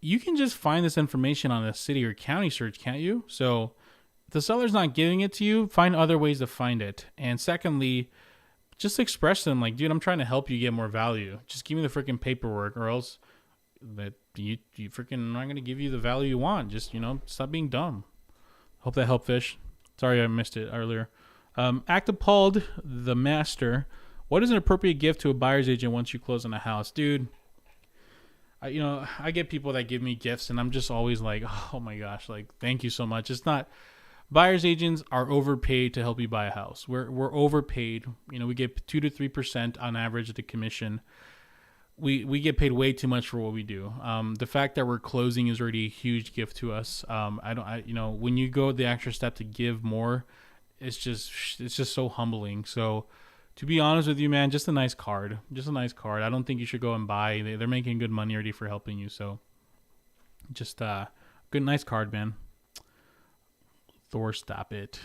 you can just find this information on a city or county search, can't you? So the seller's not giving it to you, find other ways to find it. And secondly, just express to them like, dude, I'm trying to help you get more value. Just give me the freaking paperwork, or else that you freaking I'm not gonna give you the value you want. Just stop being dumb. Hope that helped, Fish. Sorry I missed it earlier. Act appalled, the master. What is an appropriate gift to a buyer's agent once you close on a house, dude? I get people that give me gifts, and I'm just always like, oh my gosh, like thank you so much. It's not. Buyers agents are overpaid to help you buy a house. We're overpaid. We get 2 to 3% on average of the commission. We get paid way too much for what we do. The fact that we're closing is already a huge gift to us. When you go the extra step to give more, it's just so humbling. So, to be honest with you, man, just a nice card. I don't think you should go and buy. They're making good money already for helping you. So, just nice card, man. Thor, stop it.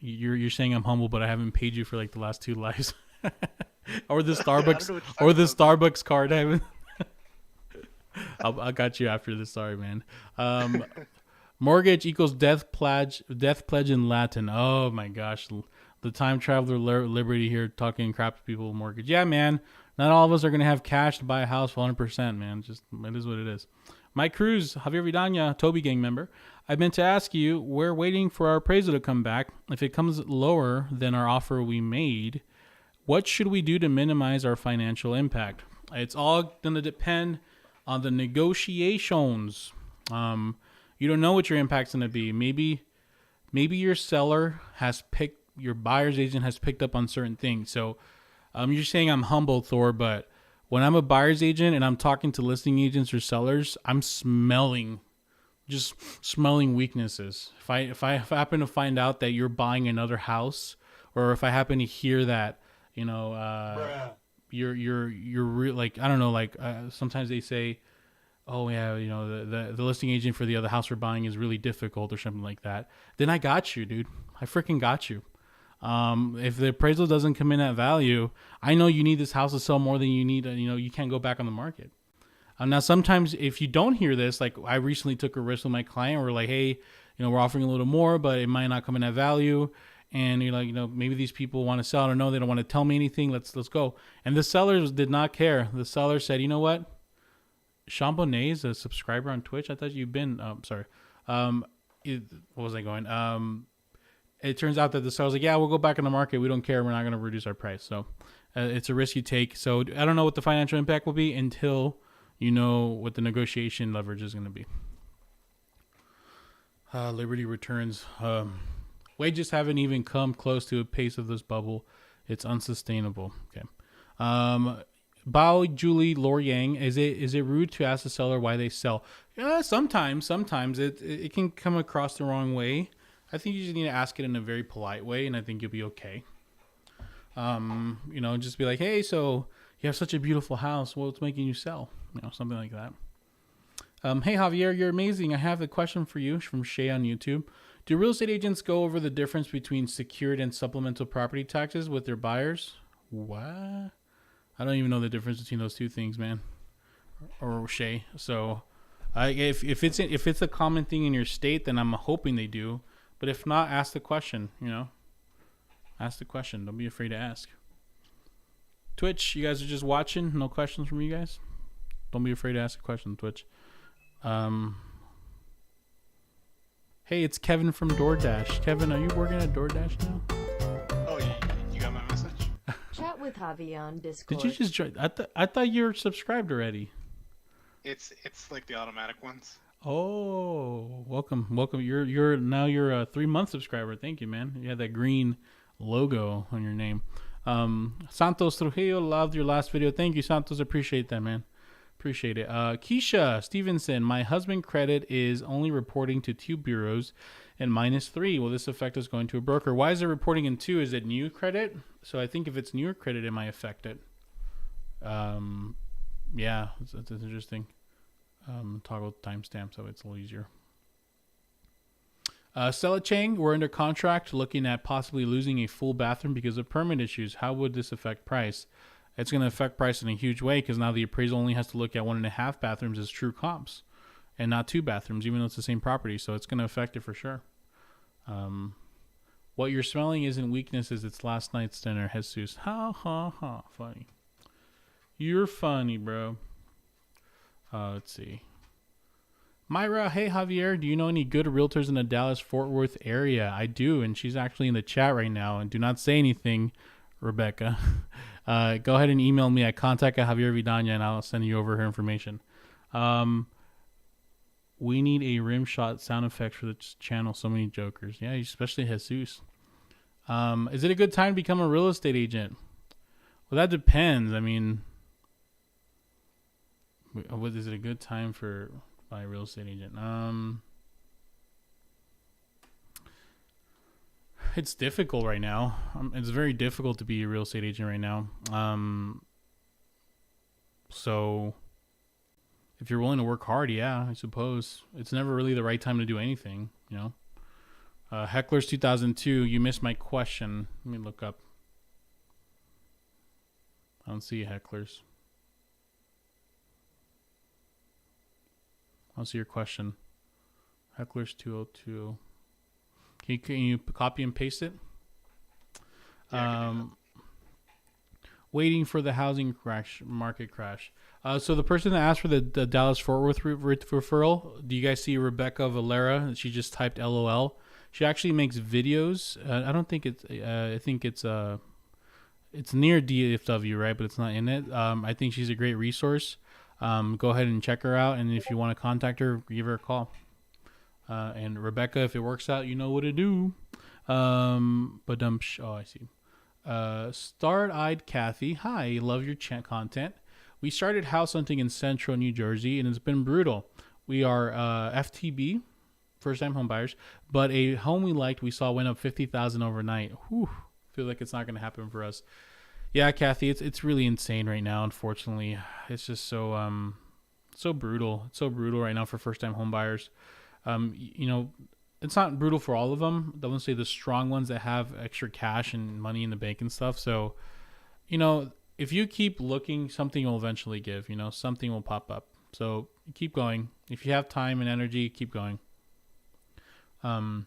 You're saying I'm humble, but I haven't paid you for like the last 2 lives. Or the Starbucks card. I haven't. I got you after this. Sorry, man. Mortgage equals death pledge in Latin. Oh my gosh, the time traveler Liberty here talking crap to people with mortgage. Yeah, man. Not all of us are gonna have cash to buy a house for 100%, man. Just it is what it is. Mike Cruz, Javier Vidania, Toby Gang member. I meant to ask you, we're waiting for our appraisal to come back. If it comes lower than our offer we made, what should we do to minimize our financial impact? It's all going to depend on the negotiations. You don't know what your impact's going to be. Maybe your seller your buyer's agent has picked up on certain things. So you're saying I'm humble, Thor, but when I'm a buyer's agent and I'm talking to listing agents or sellers, I'm smelling weaknesses. If I happen to find out that you're buying another house, or if I happen to hear that, you're like, I don't know, like sometimes they say, oh yeah, the listing agent for the other house we're buying is really difficult or something like that. Then I got you, dude. I freaking got you. If the appraisal doesn't come in at value, I know you need this house to sell more than you need. You can't go back on the market. Now, sometimes if you don't hear this, like I recently took a risk with my client. We're like, hey, we're offering a little more, but it might not come in at value. And you're like, maybe these people want to sell. I don't know. They don't want to tell me anything. Let's go. And the sellers did not care. The seller said, you know what? Sean Bonet is a subscriber on Twitch. I thought you've been. Sorry. What was I going? It turns out that the seller's like, yeah, we'll go back on the market. We don't care. We're not going to reduce our price. So it's a risk you take. So I don't know what the financial impact will be until you know what the negotiation leverage is going to be. Liberty returns. Wages haven't even come close to a pace of this bubble. It's unsustainable. Okay. Bao Julie Lor-Yang, is it rude to ask the seller why they sell? Yeah, sometimes it can come across the wrong way. I think you just need to ask it in a very polite way, and I think you'll be okay. Just be like, hey, so you have such a beautiful house. What's making you sell? Something like that. Hey, Javier, you're amazing. I have a question for you from Shay on YouTube. Do real estate agents go over the difference between secured and supplemental property taxes with their buyers? What? I don't even know the difference between those two things, man. Or Shay. So, if it's a common thing in your state, then I'm hoping they do. But if not, ask the question. Ask the question. Don't be afraid to ask. Twitch, you guys are just watching. No questions from you guys. Don't be afraid to ask a question, Twitch. Hey, it's Kevin from DoorDash. Kevin, are you working at DoorDash now? Oh, you got my message? Chat with Javy on Discord. Did you just join? I thought you were subscribed already. It's like the automatic ones. Oh, welcome. You're now a 3-month subscriber. Thank you, man. You had that green logo on your name. Santos Trujillo, loved your last video. Thank you, Santos. Appreciate that, man. Appreciate it. Keisha Stevenson, my husband credit is only reporting to 2 bureaus and -3. Will this affect us going to a broker? Why is it reporting in 2? Is it new credit? So I think if it's newer credit, it might affect it. Yeah, that's interesting. Toggle timestamp so it's a little easier. Stella Chang, we're under contract looking at possibly losing a full bathroom because of permit issues. How would this affect price? It's going to affect price in a huge way because now the appraisal only has to look at 1.5 bathrooms as true comps and not 2 bathrooms, even though it's the same property. So it's going to affect it for sure. What you're smelling isn't weaknesses, it's last night's dinner, Jesus. Ha ha ha. Funny. You're funny, bro. Let's see. Myra, hey Javier, do you know any good realtors in the Dallas-Fort Worth area? I do, and she's actually in the chat right now. And do not say anything, Rebecca. Go ahead and email me at contact@JavierVidania, and I'll send you over her information. We need a rim shot sound effect for the channel. So many jokers. Yeah, especially Jesus. Is it a good time to become a real estate agent? Well, that depends. I mean, what is it a good time for by a real estate agent? It's difficult right now. It's very difficult to be a real estate agent right now. So if you're willing to work hard, yeah, I suppose. It's never really the right time to do anything, you know. Hecklers 2002, you missed my question. Let me look up. I don't see Hecklers. I don't see your question. Hecklers 202. Can you copy and paste it? Yeah, Waiting for the housing market crash. So the person that asked for the Dallas-Fort Worth referral, do you guys see Rebecca Valera? She just typed LOL. She actually makes videos. I don't think it's. I think it's near DFW, right? But it's not in it. I think she's a great resource. Go ahead and check her out, and if you want to contact her, give her a call. And Rebecca, if it works out, you know what to do. Oh, I see. Starred-eyed Kathy, hi, love your content. We started house hunting in central New Jersey, and it's been brutal. We are FTB, first-time home buyers, but a home we liked, we saw went up $50,000 overnight. Whew, feel like it's not going to happen for us. Yeah, Kathy, it's really insane right now. Unfortunately, it's just so brutal. It's so brutal right now for first-time home buyers. You know, it's not brutal for all of them. I won't say the strong ones that have extra cash and money in the bank and stuff. So, you know, if you keep looking, something will eventually give. You know, something will pop up. So keep going. If you have time and energy, keep going. Do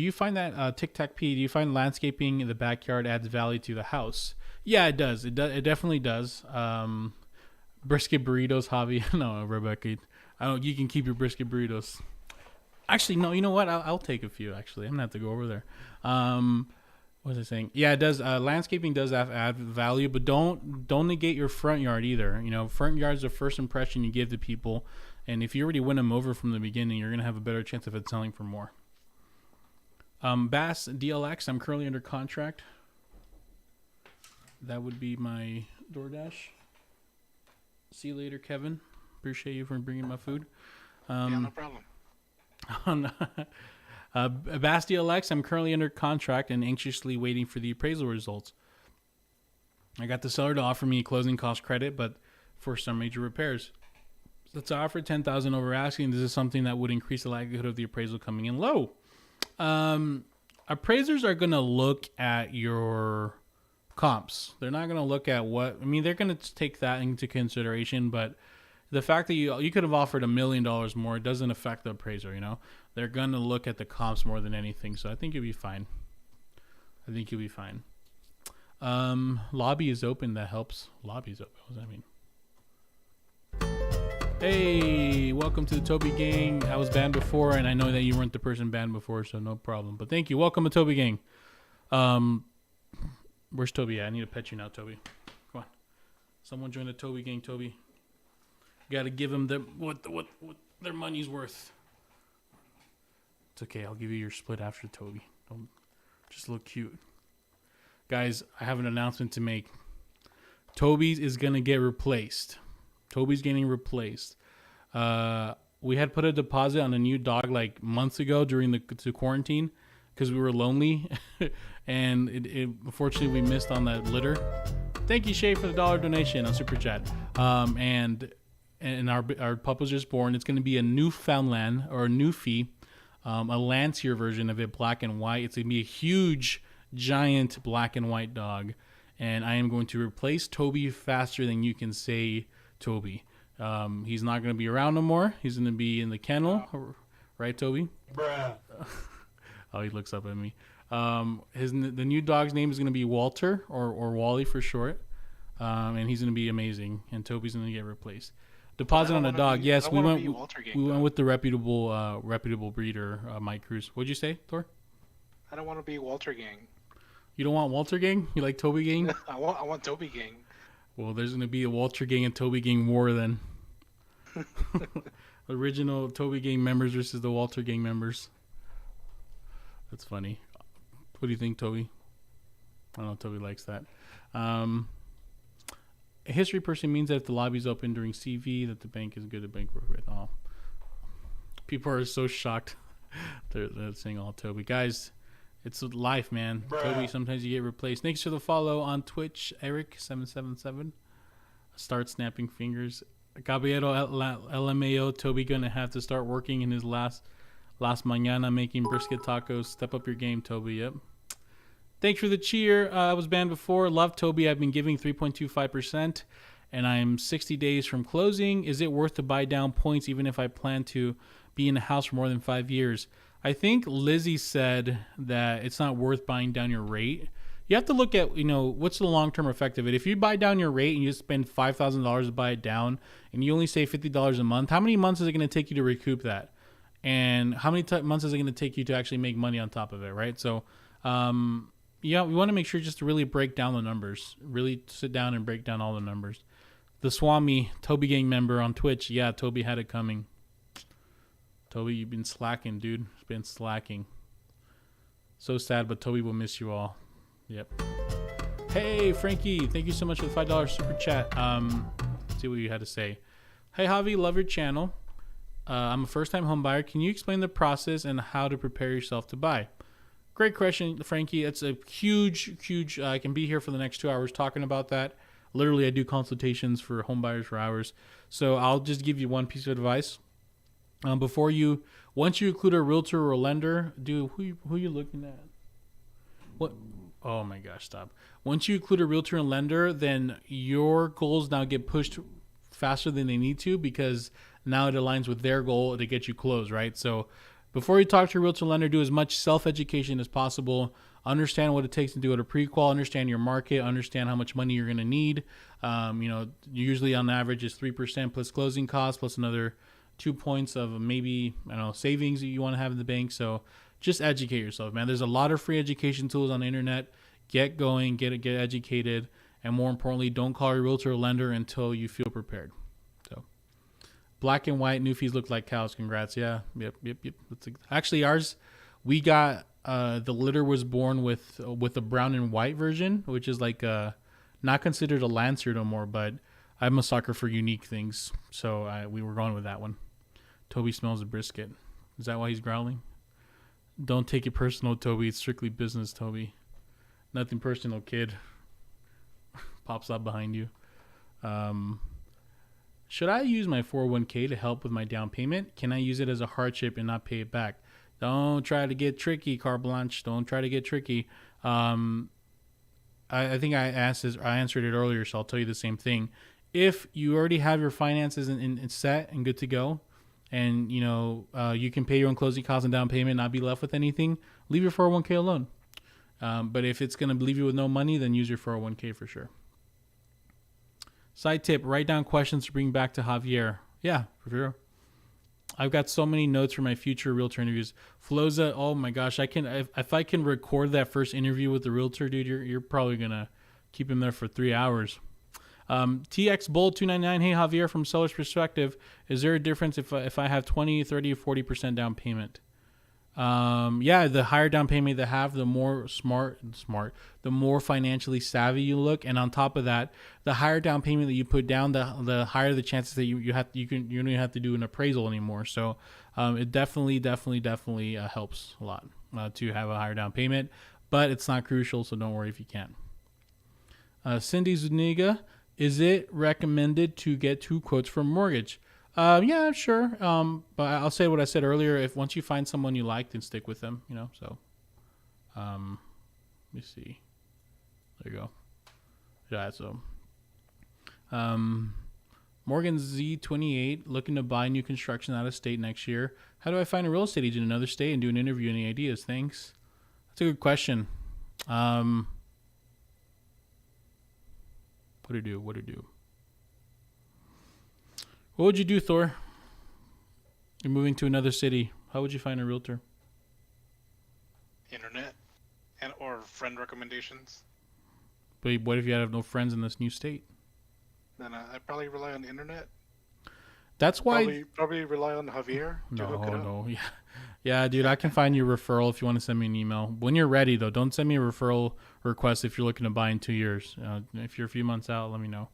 you find that Tic Tac P? Do you find landscaping in the backyard adds value to the house? Yeah, it does. It definitely does. Brisket burritos, Javi. No, Rebecca. You can keep your brisket burritos. Actually, no. You know what? I'll take a few. Actually, I'm gonna have to go over there. What was I saying? Yeah, it does. Landscaping does add value, but don't negate your front yard either. You know, front yard's the first impression you give to people, and if you already win them over from the beginning, you're gonna have a better chance of it selling for more. Bass DLX, I'm currently under contract. That would be my DoorDash. See you later, Kevin. Appreciate you for bringing my food. yeah, no problem. Bass DLX, I'm currently under contract and anxiously waiting for the appraisal results. I got the seller to offer me a closing cost credit, but for some major repairs. Let's offer $10,000 over asking. This is something that would increase the likelihood of the appraisal coming in low. Appraisers are going to look at your comps. They're not going to look at they're going to take that into consideration, but the fact that you could have offered $1 million more, it doesn't affect the appraiser, you know? They're going to look at the comps more than anything, so I think you'll be fine. Lobby is open, that helps. Lobby is open, what does that mean? Hey, welcome to the Toby Gang. I was banned before, and I know that you weren't the person banned before, so no problem. But thank you. Welcome to Toby Gang. Where's Toby at? I need to pet you now, Toby. Come on. Someone join the Toby Gang, Toby. You got to give them what their money's worth. It's okay. I'll give you your split after Toby. Don't just look cute. Guys, I have an announcement to make. Toby's is going to get replaced. Toby's getting replaced. We had put a deposit on a new dog like months ago during the quarantine because we were lonely, and it unfortunately we missed on that litter. Thank you, Shay, for the $1 donation on Super Chat. And our pup was just born. It's going to be a Newfoundland or a Newfie, a Lancier version of it, black and white. It's going to be a huge, giant black and white dog, and I am going to replace Toby faster than you can say Toby. He's not going to be around no more. He's going to be in the kennel right, Toby? Bruh. Oh, he looks up at me. The new dog's name is going to be Walter or Wally for short, and he's going to be amazing. And Toby's going to get replaced. Deposit on a dog. Yes, we went with the reputable breeder, Mike Cruz. What'd you say, Thor? I don't want to be Walter Gang. You don't want Walter Gang? You like Toby Gang? I want Toby Gang. Well, there's going to be a Walter Gang and Toby Gang war then. Original Toby Gang members versus the Walter Gang members. That's funny. What do you think, Toby? I don't know if Toby likes that. A history person means that if the lobby's open during CV, that the bank is good to bank with. Oh. People are so shocked. They're saying all Toby. Guys, it's life, man. Bruh. Toby, sometimes you get replaced. Thanks for the follow on Twitch, Eric777. Start snapping fingers. Caballero LMAO, Toby gonna have to start working in his last mañana making brisket tacos. Step up your game, Toby. Yep. Thanks for the cheer. I was banned before. Love Toby. I've been giving 3.25%, and I'm 60 days from closing. Is it worth to buy down points even if I plan to be in the house for more than 5 years? I think Lizzie said that it's not worth buying down your rate. You have to look at, what's the long-term effect of it. If you buy down your rate and you spend $5,000 to buy it down and you only save $50 a month, how many months is it going to take you to recoup that? And how many months is it going to take you to actually make money on top of it, right? So, we want to make sure just to really break down the numbers. Really sit down and break down all the numbers. The Swami, Toby Gang member on Twitch. Yeah, Toby had it coming. Toby, you've been slacking, dude. It's been slacking. So sad, but Toby will miss you all. Yep. Hey, Frankie. Thank you so much for the $5 super chat. Let's see what you had to say. Hey, Javy. Love your channel. I'm a first-time home buyer. Can you explain the process and how to prepare yourself to buy? Great question, Frankie. It's a huge, I can be here for the next 2 hours talking about that. Literally, I do consultations for home buyers for hours. So I'll just give you one piece of advice. Once you include a realtor or a lender, dude, who you looking at? What? Oh my gosh, stop. Once you include a realtor and lender, then your goals now get pushed faster than they need to because now it aligns with their goal to get you closed, right? So before you talk to a realtor lender, do as much self-education as possible. Understand what it takes to do it a pre-qual. Understand your market. Understand how much money you're going to need. Usually on average is 3% plus closing costs plus another 2 points of maybe savings that you want to have in the bank. So just educate yourself, man. There's a lot of free education tools on the internet. Get going, get educated, and more importantly, don't call your realtor or lender until you feel prepared. Black and white new fees look like cows. Congrats. Yeah. Yep. Actually, ours, we got the litter was born with a brown and white version, which is like not considered a Lancer no more. But I'm a sucker for unique things, so we were going with that one. Toby smells a brisket. Is that why he's growling? Don't take it personal, Toby. It's strictly business, Toby. Nothing personal, kid. Pops up behind you. Should I use my 401k to help with my down payment? Can I use it as a hardship and not pay it back? Don't try to get tricky, Carte Blanche. Don't try to get tricky. I think I answered it earlier, so I'll tell you the same thing. If you already have your finances in set and good to go, and you can pay your own closing costs and down payment, not be left with anything, leave your 401k alone. But if it's going to leave you with no money, then use your 401k for sure. Side tip, write down questions to bring back to Javier. Yeah, for sure. I've got so many notes for my future realtor interviews. Floza, oh my gosh, if I can record that first interview with the realtor, dude, you're probably going to keep him there for 3 hours. TX Bull 299, hey Javier, from seller's perspective, is there a difference if I have 20, 30, or 40% down payment? Yeah, the higher down payment they have, the more smart, the more financially savvy you look, and on top of that, the higher down payment that you put down, the higher the chances that you don't even have to do an appraisal anymore. So, it definitely helps a lot to have a higher down payment, but it's not crucial, so don't worry if you can't. Cindy Zuniga, is it recommended to get 2 quotes for mortgage? Yeah, sure. But I'll say what I said earlier. If once you find someone you like, then stick with them, so, let me see. There you go. Yeah. So, Morgan Z28, looking to buy new construction out of state next year. How do I find a real estate agent in another state and do an interview? Any ideas? Thanks. That's a good question. What to do? What would you do, Thor? You're moving to another city. How would you find a realtor? Internet and or friend recommendations. But what if you have no friends in this new state? Then I'd probably rely on the internet. That's why. Probably rely on Javier to hook it up. No. Yeah, dude, I can find you a referral if you want to send me an email. When you're ready, though, don't send me a referral request if you're looking to buy in 2 years. If you're a few months out, let me know.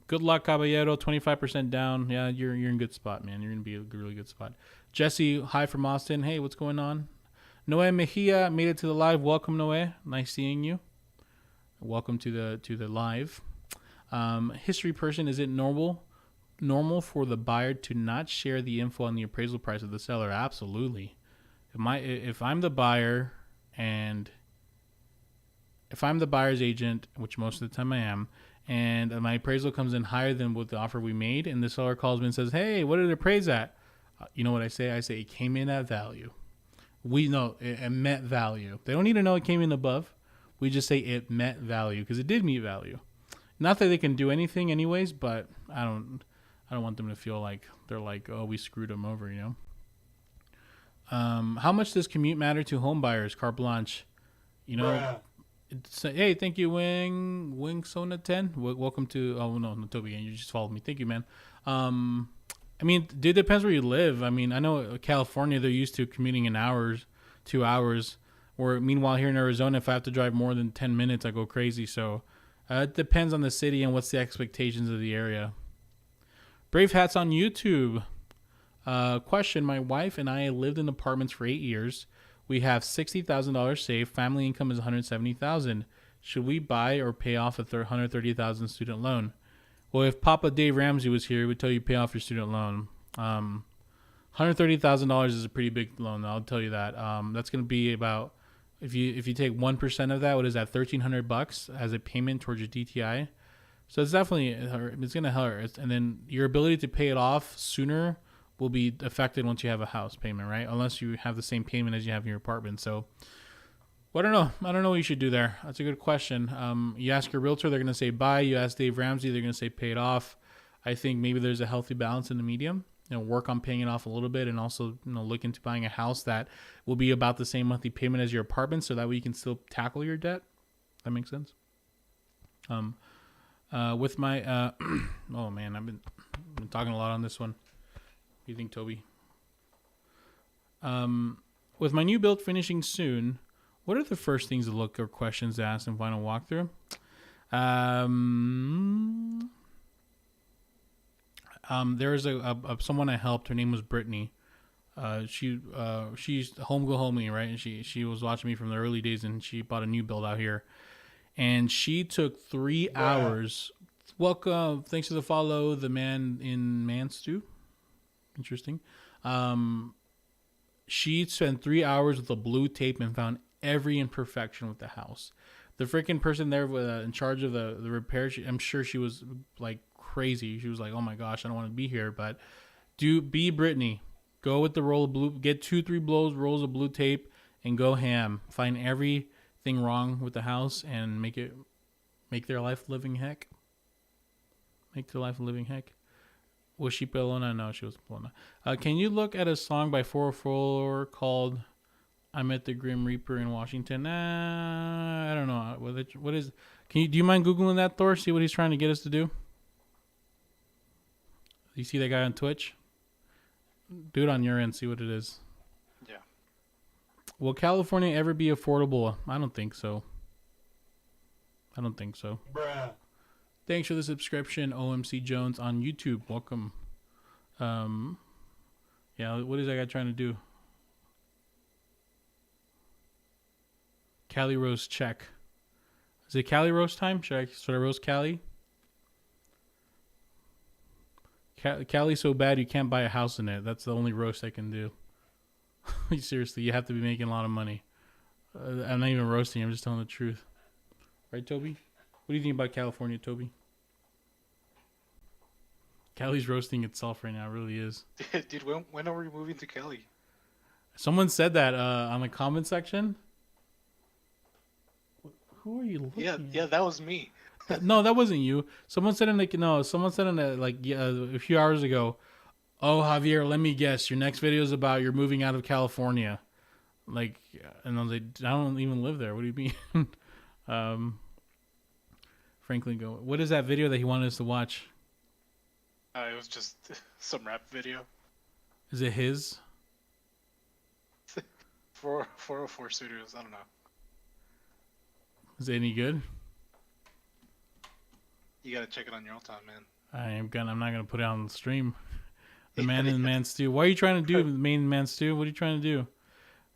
Good luck, Caballero. 25% down. Yeah, you're in a good spot, man. You're going to be a really good spot. Jesse, hi from Austin. Hey, what's going on? Noe Mejia made it to the live. Welcome, Noe. Nice seeing you. Welcome to the live. History person, is it normal for the buyer to not share the info on the appraisal price of the seller? Absolutely. If I'm the buyer and if I'm the buyer's agent, which most of the time I am, and my appraisal comes in higher than what the offer we made, and the seller calls me and says, hey, what did it appraise at? You know what I say? I say it came in at value. We know it met value. They don't need to know it came in above. We just say it met value because it did meet value. Not that they can do anything anyways, but I don't want them to feel like they're like, oh, we screwed them over, you know. How much does commute matter to home buyers? Carte blanche. You know, hey, thank you, Wing Sona 10. Welcome to. Oh no, Toby, you just followed me. Thank you, man. I mean, dude, depends where you live. I mean, I know California, they're used to commuting in hours, 2 hours. Or meanwhile, here in Arizona, if I have to drive more than 10 minutes, I go crazy. So it depends on the city and what's the expectations of the area. Brave Hats on YouTube. Question, my wife and I lived in apartments for 8 years. We have $60,000 saved. Family income is $170,000. Should we buy or pay off a $130,000 student loan? Well, if Papa Dave Ramsey was here, he would tell you pay off your student loan. $130,000 is a pretty big loan, I'll tell you that. That's going to be about, if you take 1% of that, what is that, $1,300 as a payment towards your DTI? So it's definitely, it's going to hurt. And then your ability to pay it off sooner will be affected once you have a house payment, right? Unless you have the same payment as you have in your apartment. So, well, I don't know. I don't know what you should do there. That's a good question. You ask your realtor, they're going to say buy. You ask Dave Ramsey, they're going to say pay it off. I think maybe there's a healthy balance in the medium. Work on paying it off a little bit, and also look into buying a house that will be about the same monthly payment as your apartment, so that way you can still tackle your debt. That makes sense. With my oh man, I've been talking a lot on this one. What do you think, Toby? With my new build finishing soon, what are the first things to look or questions to ask in final walkthrough? There was a someone I helped. Her name was Brittany. She's home go homely, right? And she was watching me from the early days, and she bought a new build out here, and she took 3 hours. Welcome, thanks for the follow, the man in Manstu. Interesting. She spent 3 hours with a blue tape and found every imperfection with the house. The freaking person there in charge of the repair, I'm sure she was like crazy. She was like, oh my gosh, I don't want to be here. But be Brittany. Go with the roll of blue, get 2-3 rolls of blue tape and go ham. Find everything wrong with the house and make their life a living heck. Make their life a living heck. Was she Pelona? No, she was Pelona. Can you look at a song by 404 called I Met the Grim Reaper in Washington? I don't know. What is? Do you mind Googling that, Thor? See what he's trying to get us to do? You see that guy on Twitch? Do it on your end. See what it is. Yeah. Will California ever be affordable? I don't think so. Bruh. Thanks for the subscription, OMC Jones on YouTube. Welcome. Yeah, what is that guy trying to do? Cali roast check. Is it Cali roast time? Should I roast Cali? Cali's so bad you can't buy a house in it. That's the only roast I can do. Seriously, you have to be making a lot of money. I'm not even roasting. I'm just telling the truth. Right, Toby? What do you think about California, Toby? Cali's roasting itself right now. It really is. Dude, when are we moving to Cali? Someone said that on the comment section. Who are you looking at? Yeah, that was me. No, that wasn't you. Someone said someone said in a few hours ago. Oh, Javier, let me guess. Your next video is about you're moving out of California. Like, and I was like, I don't even live there. What do you mean? Franklin, go. What is that video that he wanted us to watch? It was just some rap video. Is it his? 404 Studios. I don't know. Is it any good? You gotta check it on your own time, man. I'm not gonna put it on the stream. The man in the man stew. What are you trying to do, the main man stew? What are you trying to do?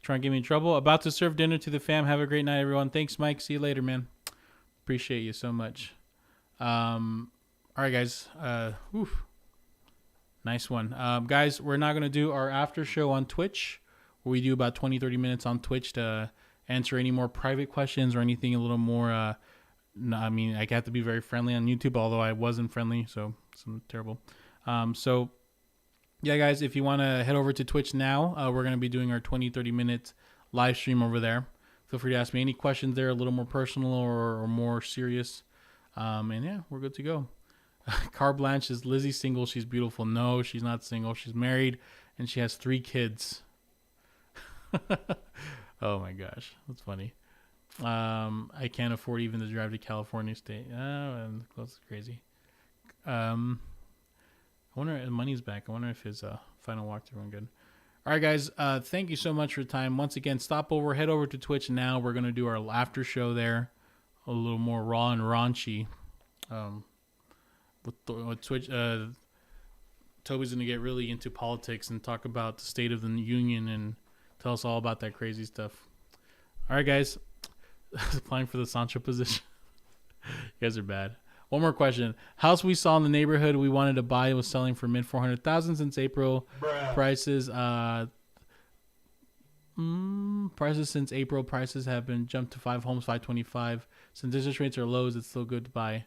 Trying to get me in trouble? About to serve dinner to the fam. Have a great night, everyone. Thanks, Mike. See you later, man. Appreciate you so much. All right, guys. Nice one. Guys, we're not going to do our after show on Twitch, where we do about 20, 30 minutes on Twitch to answer any more private questions or anything a little more. No, I mean, I have to be very friendly on YouTube, although I wasn't friendly, so it's terrible. So, yeah, guys, if you want to head over to Twitch now, we're going to be doing our 20, 30 minute live stream over there. Feel free to ask me any questions there, a little more personal or more serious. And yeah, we're good to go. Car Blanche, is Lizzie single? She's beautiful. No, she's not single. She's married and she has 3 kids. Oh my gosh, that's funny. I can't afford even to drive to California State. And that's crazy. I wonder if money's back. I wonder if his final walkthrough went good. All right, guys. Thank you so much for your time. Once again, head over to Twitch now. We're gonna do our after show there, a little more raw and raunchy. With Twitch, Toby's gonna get really into politics and talk about the state of the union and tell us all about that crazy stuff. All right, guys. Applying for the Sancho position. You guys are bad. One more question. House we saw in the neighborhood we wanted to buy was selling for mid 400,000 since April. Bruh. Prices since April. Prices have been jumped to 5 homes 525. Since interest rates are low, it's still good to buy.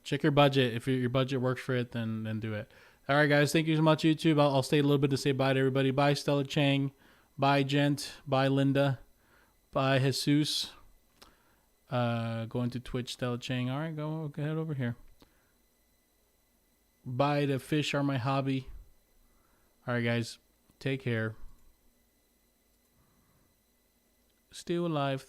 Check your budget. If your budget works for it, then do it. All right, guys. Thank you so much, YouTube. I'll stay a little bit to say bye to everybody. Bye, Stella Chang. Bye, Gent. Bye, Linda. Bye, Jesus. Going to Twitch, Stella Chang. All right, go head over here. Bye to Fish Are My Hobby. All right, guys. Take care. Still alive.